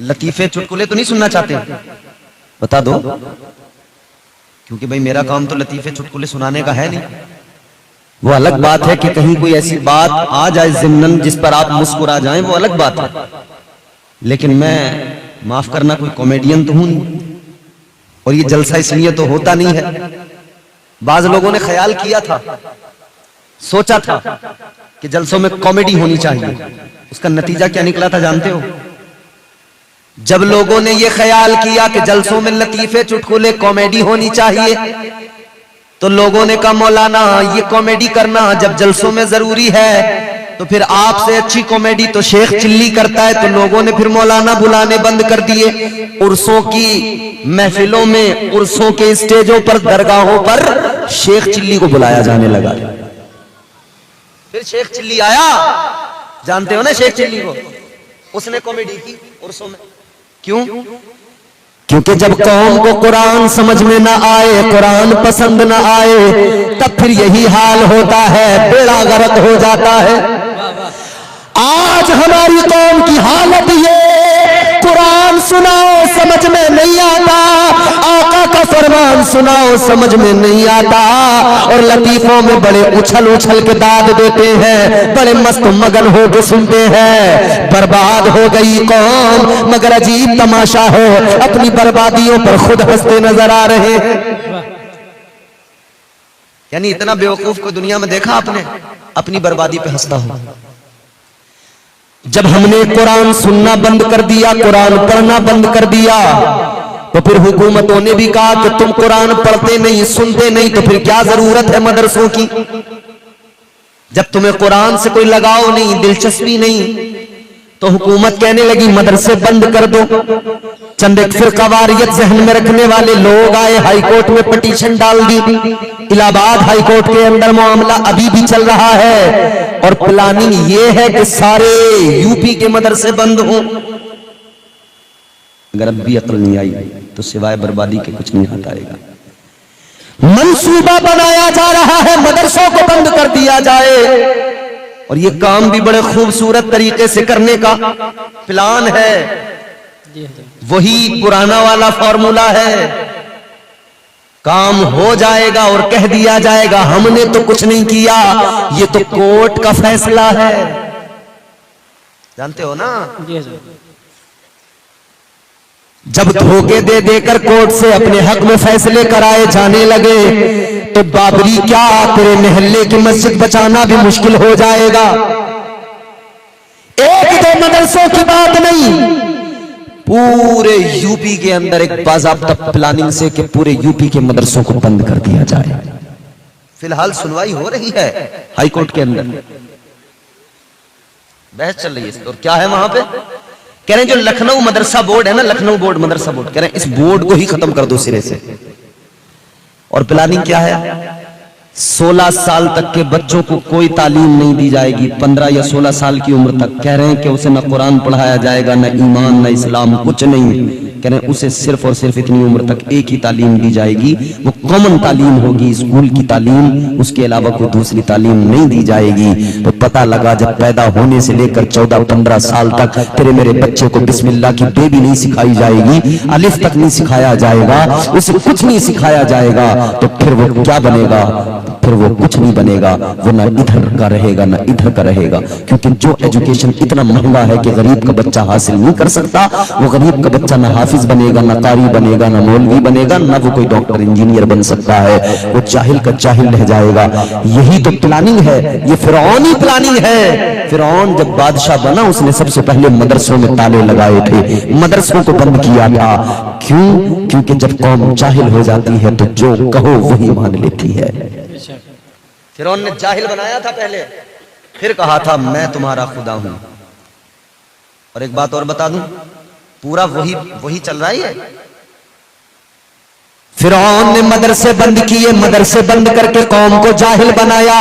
A: लतीफे चुटकुले तो नहीं सुनना चाहते? बता दो, क्योंकि भाई मेरा काम तो लतीफे चुटकुले सुनाने का है नहीं। वो अलग बात है कि कहीं कोई ऐसी बात आ जाए ज़िम्नन जिस पर आप मुस्कुरा जाएं, वो अलग बात है। लेकिन मैं माफ करना कोई कॉमेडियन तो हूं नहीं, और ये जलसा इसलिए तो होता नहीं है। बाज लोगों ने ख्याल किया था, सोचा था कि जलसों में कॉमेडी होनी चाहिए, उसका नतीजा क्या निकला था जानते हो? जब लोगों ने ये ख्याल किया कि जलसों में लतीफे चुटकुले कॉमेडी होनी चाहिए, तो लोगों ने कहा मौलाना ये कॉमेडी करना जब जलसों में जरूरी है, तो फिर आपसे अच्छी कॉमेडी तो शेख चिल्ली करता है। तो लोगों ने फिर मौलाना बुलाने बंद कर दिए। उर्सों की महफिलों में, उर्सों के स्टेजों पर, दरगाहों पर शेख चिल्ली को बुलाया जाने लगा।
C: फिर शेख चिल्ली आया, जानते हो ना शेख चिल्ली को, उसने कॉमेडी की उर्सों में। क्यों?
A: क्योंकि जब कौम को कुरान समझ में ना आए, कुरान पसंद ना आए, तब फिर यही हाल होता है, बेड़ा गर्क हो जाता है। आज हमारी कौम की हालत ये, कुरान सुनाओ समझ में नहीं आता, आका का फरमान सुनाओ समझ में नहीं आता, और लतीफों में बड़े उछल उछल के दाद देते हैं, बड़े मस्त मगन हो के सुनते हैं। बर्बाद हो गई कौम, मगर अजीब तमाशा है, अपनी बर्बादियों पर खुद हंसते नजर आ रहे हैं।
C: यानी इतना बेवकूफ को दुनिया में देखा आपने, अपनी बर्बादी पे हंसता हो।
A: जब हमने कुरान सुनना बंद कर दिया, कुरान पढ़ना बंद कर दिया, तो फिर हुकूमतों ने भी कहा कि तुम कुरान पढ़ते नहीं, सुनते नहीं, तो फिर क्या जरूरत है मदरसों की? जब तुम्हें कुरान से कोई लगाव नहीं, दिलचस्पी नहीं, तो हुकूमत कहने लगी मदरसे बंद कर दो। चंद एक फिरकावारियत जहन में रखने वाले लोग आए, हाईकोर्ट में पिटीशन डाल दी। इलाहाबाद हाईकोर्ट के अंदर मामला अभी भी चल रहा है, और प्लानिंग ये है कि सारे यूपी के मदरसे बंद हों।
C: अगर अब भी अक्ल नहीं आई तो सिवाय बर्बादी के कुछ नहीं हाथ आएगा।
A: मंसूबा बनाया जा रहा है मदरसों को बंद कर दिया जाए, और ये काम भी बड़े खूबसूरत तरीके से करने का प्लान है। वही पुराना वाला फॉर्मूला है, काम हो जाएगा और कह दिया जाएगा हमने तो कुछ नहीं किया, ये तो कोर्ट का फैसला है।
C: जानते हो ना?
A: जब धोखे दे देकर कोर्ट से अपने हक में फैसले कराए जाने लगे, तो बाबरी क्या, तेरे मोहल्ले की मस्जिद बचाना भी मुश्किल हो जाएगा। एक दो मदरसों की बात नहीं, पूरे यूपी के अंदर एक बाज़ाब्ता प्लानिंग से कि पूरे यूपी के मदरसों को बंद कर दिया जाए।
C: फिलहाल सुनवाई हो रही है हाईकोर्ट के अंदर, बहस चल रही है। और क्या है वहां पे? कह रहे हैं जो लखनऊ मदरसा बोर्ड है ना, लखनऊ बोर्ड मदरसा बोर्ड, कह रहे हैं इस बोर्ड को ही खत्म कर दो सिरे से। और प्लानिंग क्या है? 16 साल तक के बच्चों को कोई तालीम नहीं दी जाएगी, 15 या 16 साल की उम्र तक। कह रहे हैं कि उसे न कुरान पढ़ाया जाएगा, न ईमान, न इस्लाम, कुछ नहीं। कह रहे हैं उसे सिर्फ और सिर्फ इतनी उम्र तक एक ही तालीम दी जाएगी, वो कॉमन तालीम होगी, स्कूल की तालीम, उसके अलावा कोई दूसरी तालीम नहीं दी जाएगी। तो पता लगा जब पैदा होने से लेकर 14-15 साल तक तेरे मेरे बच्चे को बिस्मिल्लाह की बेबी नहीं सिखाई जाएगी, अलिफ तक नहीं सिखाया जाएगा, उसे कुछ नहीं सिखाया जाएगा, तो फिर वो क्या बनेगा? फिर वो कुछ नहीं बनेगा, वो ना इधर का रहेगा ना इधर का रहेगा। क्योंकि जो एजुकेशन इतना महंगा है कि गरीब का बच्चा हासिल नहीं कर सकता, वो गरीब का बच्चा ना हाफिज बनेगा, ना कारी बनेगा, ना मौलवी बनेगा, ना वो कोई डॉक्टर इंजीनियर बन सकता है, वो जाहिल का जाहिल रह जाएगा। यही तो प्लानिंग है, ये फिरौनी प्लानिंग है। फिरौन जब बादशाह बना, उसने सबसे पहले मदरसों में ताले लगाए थे, मदरसों को बंद किया था। क्यों? क्योंकि जब कौम जाहिल हो जाती है तो जो कहो वही मान लेती है। फिरौन ने जाहिल बनाया था पहले, फिर कहा था मैं तुम्हारा खुदा हूं। और एक बात और बता दूं, पूरा वही चल रहा है।
A: फिरौन ने मदरसे बंद किए, मदरसे बंद करके कौम को जाहिल बनाया।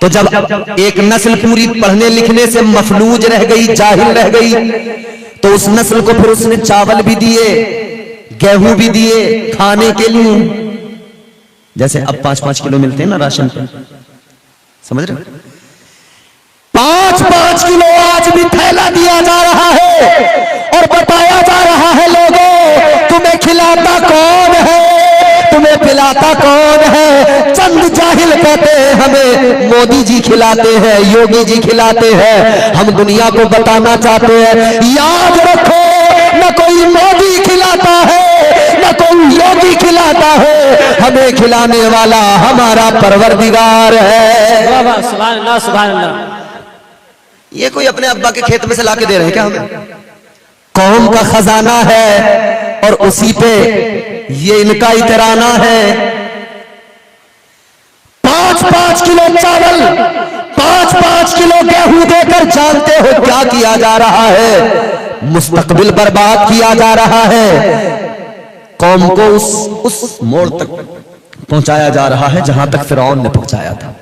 A: तो जब एक नस्ल पूरी पढ़ने लिखने से मफलूज रह गई, जाहिल रह गई, तो उस नस्ल को फिर उसने चावल भी दिए, गेहूं भी दिए खाने के लिए। जैसे अब 5-5 किलो मिलते हैं ना राशन पे, समझ रहे? 5-5 किलो आज भी थैला दिया जा रहा है, और बताया जा रहा है लोगों तुम्हें खिलाता कौन है, तुम्हें पिलाता कौन है। चंद जाहिल कहते हैं हमें मोदी जी खिलाते हैं, योगी जी खिलाते हैं। हम दुनिया को बताना चाहते हैं, याद रखो, न कोई मोदी खिलाता है, न कोई योगी खिलाता है, हमें खिलाने वाला हमारा परवरदिगार है।
E: सुभान अल्लाह, सुभान अल्लाह।
C: ये कोई अपने अब्बा के खेत में से लाके दे रहे हैं क्या हमें?
A: कौम का खजाना है, और उसी पे ये इनका इतराना है। 5-5 किलो चावल, 5-5 किलो गेहूं देकर जानते हो क्या किया जा रहा है? मुस्तकबिल बर्बाद किया जा रहा है। कौम को उस मोड़ तक पहुंचाया जा रहा है जहां तक फिरौन ने पहुंचाया था।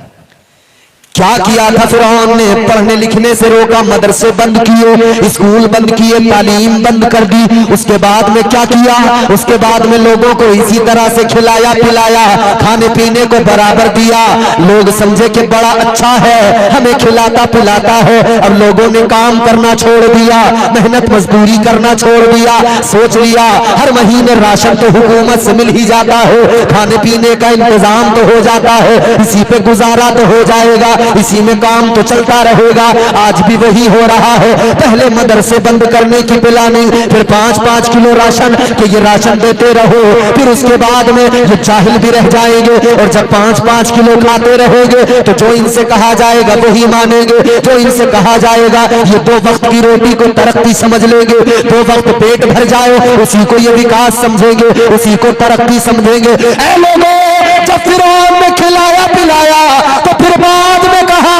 A: क्या किया था फिरौन ने? पढ़ने लिखने से रोका, मदरसे बंद किए, स्कूल बंद किए, तालीम बंद कर दी। उसके बाद में क्या किया? उसके बाद में लोगों को इसी तरह से खिलाया पिलाया, खाने पीने को बराबर दिया। लोग समझे कि बड़ा अच्छा है, हमें खिलाता पिलाता है। अब लोगों ने काम करना छोड़ दिया, मेहनत मजदूरी करना छोड़ दिया। सोच लिया हर महीने राशन तो हुकूमत से मिल ही जाता है, खाने पीने का इंतजाम तो हो जाता है, इसी पे गुजारा तो हो जाएगा, इसी में काम तो चलता रहेगा। आज भी वही हो रहा है। पहले मदरसे बंद करने की प्लानिंग, फिर 5-5 किलो राशन कि ये राशन देते रहो। फिर उसके बाद में ये जाहिल भी रह जाएंगे, और जब 5-5 किलो खाते रहेंगे तो जो इनसे कहा जाएगा वही मानेंगे। जो इनसे कहा जाएगा ये 2 वक्त की रोटी को तरक्की समझ लेंगे, 2 वक्त पेट भर जाए उसी को ये विकास समझेंगे, उसी को तरक्की समझेंगे। ऐ लोगों, जब फिरौन ने खिलाया पिलाया तो फिर बाद में कहा,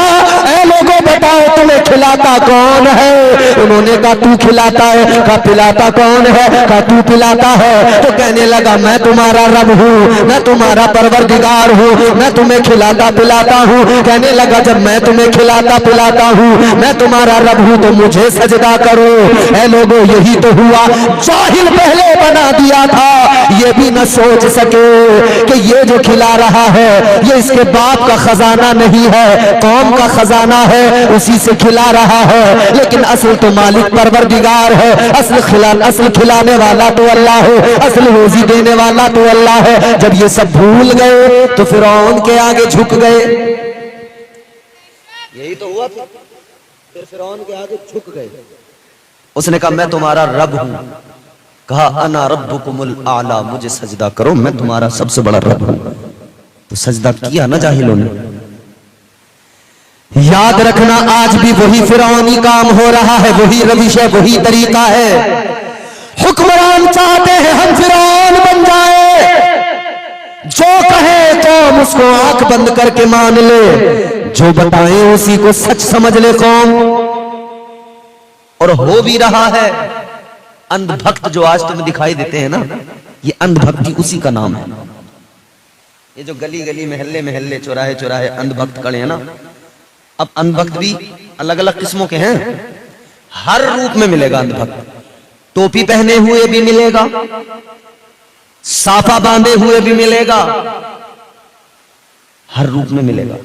A: ऐ लोगों बताओ तुम्हें खिलाता कौन है? उन्होंने कहा तू खिलाता है। कहा पिलाता कौन है? कहा तू पिलाता है। तो कहने लगा मैं तुम्हारा रब हूँ, मैं तुम्हारा परवरदिगार हूँ, मैं तुम्हें खिलाता पिलाता हूँ। कहने लगा जब मैं तुम्हें खिलाता पिलाता हूँ, मैं तुम्हारा रब हूँ, तो मुझे सजदा करो। ऐ लोगों यही तो हुआ, जाहिल पहले बना दिया था, ये भी न सोच सके कि ये जो खिला रहा है ये इसके बाप का खजाना नहीं है, कौम का खजाना है, उसी से खिला रहा है। लेकिन असल तो मालिक परवरदिगार है, असल खिलाने वाला तो अल्लाह है, असल रोजी देने वाला तो अल्लाह है। जब ये सब भूल गए तो फिरौन के आगे झुक गए।
C: यही तो हुआ था, फिर फिरौन के आगे झुक गए। उसने कहा मैं तुम्हारा रब हूं। कहा अना रब्बुकुमुल आला, मुझे सजदा करो, मैं तुम्हारा सबसे बड़ा रब हूं। तो सजदा किया ना जाहिलों ने।
A: याद रखना आज भी वही फिरौनी काम हो रहा है, वही रविश है, वही तरीका है। हुक्मरान चाहते हैं हम फिरौन बन जाए, जो कहे कौम उसको आंख बंद करके मान ले, जो बताए उसी को सच समझ ले कौम।
C: और हो भी रहा है। अंधभक्त जो आज तुम्हें दिखाई देते हैं ना, ये अंधभक्ति उसी का नाम है। ये जो गली गली महल्ले महल्ले चौराहे चौराहे अंधभक्त खड़े हैं ना, अब अंधभक्त भी अलग अलग किस्मों के हैं, हर रूप में मिलेगा अंधभक्त। टोपी पहने हुए भी मिलेगा, साफा बांधे हुए भी मिलेगा, हर रूप में मिलेगा।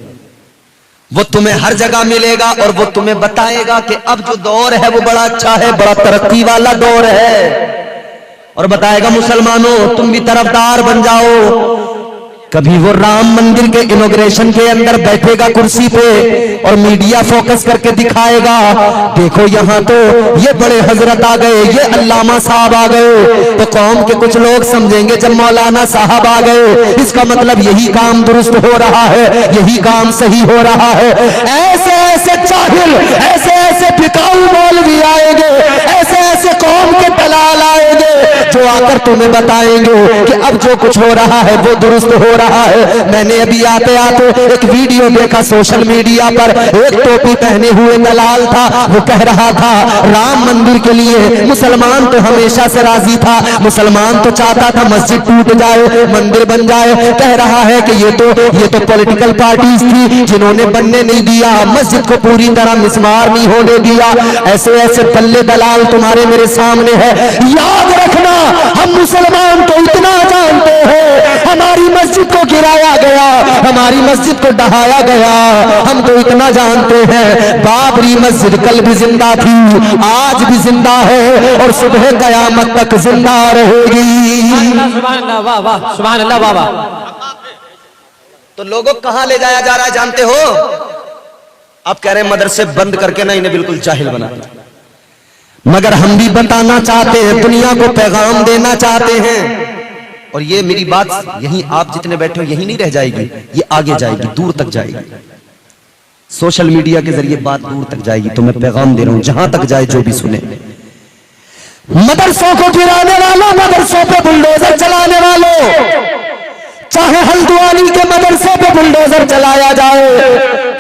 C: वो तुम्हें हर जगह मिलेगा और वो तुम्हें बताएगा कि अब जो दौर है वो बड़ा अच्छा है, बड़ा तरक्की वाला दौर है। और बताएगा मुसलमानों तुम भी तरफदार बन जाओ। कभी वो राम मंदिर के इनॉग्रेशन के अंदर बैठेगा कुर्सी पे और मीडिया फोकस करके दिखाएगा, देखो यहाँ तो ये बड़े हजरत आ गए, ये अल्लामा साहब आ गए। तो कौम के कुछ लोग समझेंगे जब मौलाना साहब आ गए इसका मतलब यही काम दुरुस्त हो रहा है, यही काम सही हो रहा है। ऐसे ऐसे जाहिल, ऐसे ऐसे फिकाऊ मौलवी आएंगे, ऐसे ऐसे कौम के दलाल आएंगे जो आकर तुम्हें बताएंगे कि अब जो कुछ हो रहा है वो दुरुस्त हो रहा है। मैंने अभी आते आते एक वीडियो देखा सोशल मीडिया पर, एक टोपी पहने हुए दलाल था, वो कह रहा था राम मंदिर के लिए मुसलमान तो हमेशा से राजी था, मुसलमान तो चाहता था मस्जिद टूट जाए मंदिर बन जाए। कह रहा है कि ये तो पॉलिटिकल पार्टीज थी जिन्होंने बनने नहीं दिया, मस्जिद को पूरी तरह मिसमार नहीं होने दिया। ऐसे ऐसे दल्ले दलाल तुम्हारे मेरे सामने है। याद रखना हम मुसलमान तो इतना जानते हैं, हमारी मस्जिद को गिराया गया, हमारी मस्जिद को ढहाया गया, हम तो इतना जानते हैं बाबरी मस्जिद कल भी जिंदा थी, आज भी जिंदा है और सुबह कयामत तक जिंदा रहेगी।
E: सुभान अल्लाह, वाह वाह, सुभान अल्लाह, वाह वाह।
C: तो लोगों कहां ले जाया जा रहा है जानते हो? आप कह रहे हैं मदरसे बंद करके ना इन्हें बिल्कुल जाहिल बना दिया।
A: मगर हम भी बताना चाहते हैं, दुनिया को पैगाम देना चाहते हैं।
C: और ये मेरी बात यहीं आप जितने बैठे हो यहीं नहीं रह जाएगी, ये आगे जाएगी, दूर तक जाएगी। सोशल मीडिया के जरिए बात दूर तक जाएगी। तो मैं पैगाम दे रहा हूं जहां तक जाए जो भी सुने। मदरसों को गिराने वालों, मदरसों पे बुलडोजर चलाने वालों,
A: चाहे हल्द्वानी के मदरसे पे बुलडोजर चलाया जाए,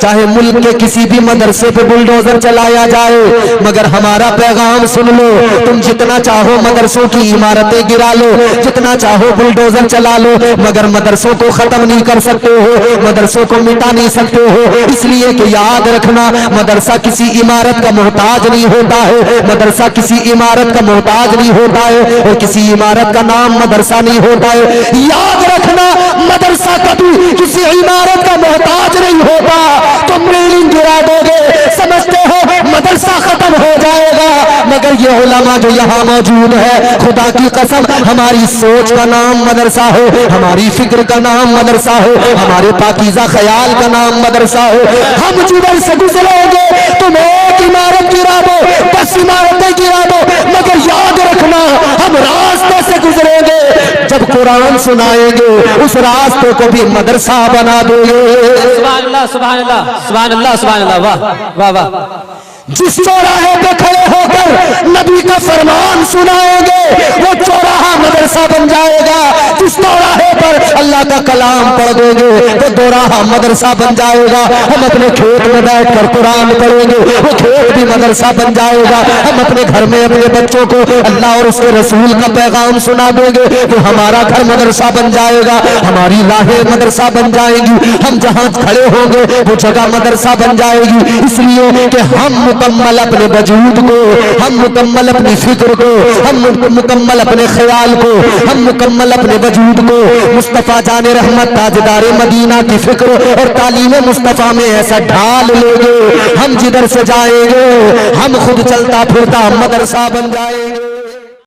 A: चाहे मुल्क के किसी भी मदरसे पे बुलडोजर चलाया जाए, मगर हमारा पैगाम सुन लो। तुम जितना चाहो मदरसों की इमारतें गिरा लो, जितना चाहो बुलडोजर चला लो, मगर मदरसों को खत्म नहीं कर सकते हो, मदरसों को मिटा नहीं सकते हो। इसलिए कि याद रखना, मदरसा किसी इमारत का मोहताज नहीं होता है, मदरसा किसी इमारत का मोहताज नहीं होता है, और किसी इमारत का नाम मदरसा नहीं होता है। याद रखना, मदरसा कभी किसी इमारत का मोहताज नहीं होता। तुम बिल्डिंग गिरा दोगे, समझते हो मदरसा खत्म हो जाएगा, मगर ये उलमा जो यहाँ मौजूद है, खुदा की कसम हमारी सोच का नाम मदरसा हो, हमारी फिक्र का नाम मदरसा हो, हमारे पाकीज़ा ख्याल का नाम मदरसा हो। हम जिधर से गुजरेंगे तुम एक इमारत गिरा दो, 10 इमारतें गिरा दो, मगर याद रखना हम रास्ते से गुजरेंगे, जब कुरान सुनाएंगे उस रास्ते को भी मदरसा बना दोगे।
E: सुभान अल्लाह, सुभान अल्लाह, सुभान अल्लाह, सुभान अल्लाह, वाह वाह वाह।
A: जिस चौराहे पे खड़े होकर नबी का फरमान सुनाएंगे वो चौराहा मदरसा बन जाएगा। जिस चौराहे पर अल्लाह का कलाम पढ़ देंगे वो दोराहा मदरसा बन जाएगा। हम अपने खेत में बैठकर कुरान पढ़ेंगे, वो खेत भी मदरसा बन जाएगा। हम अपने घर में अपने बच्चों को अल्लाह और उसके रसूल का पैगाम सुना देंगे, वो हमारा घर मदरसा बन जाएगा, हमारी राहें मदरसा बन जाएंगी। हम जहाँ खड़े होंगे वो जगह मदरसा बन जाएगी। इसलिए कि हम मुकम्मल अपने वजूद को, हम मुकम्मल अपनी फिक्र को, हम मुकम्मल अपने ख्याल को, हम मुकम्मल अपने वजूद को मुस्तफ़ा जाने रहमत ताजदारे मदीना की फिक्र और तालीम मुस्तफ़ा में ऐसा ढाल लेंगे, हम जिधर से जाएंगे हम खुद चलता फिरता मदरसा बन जाएंगे।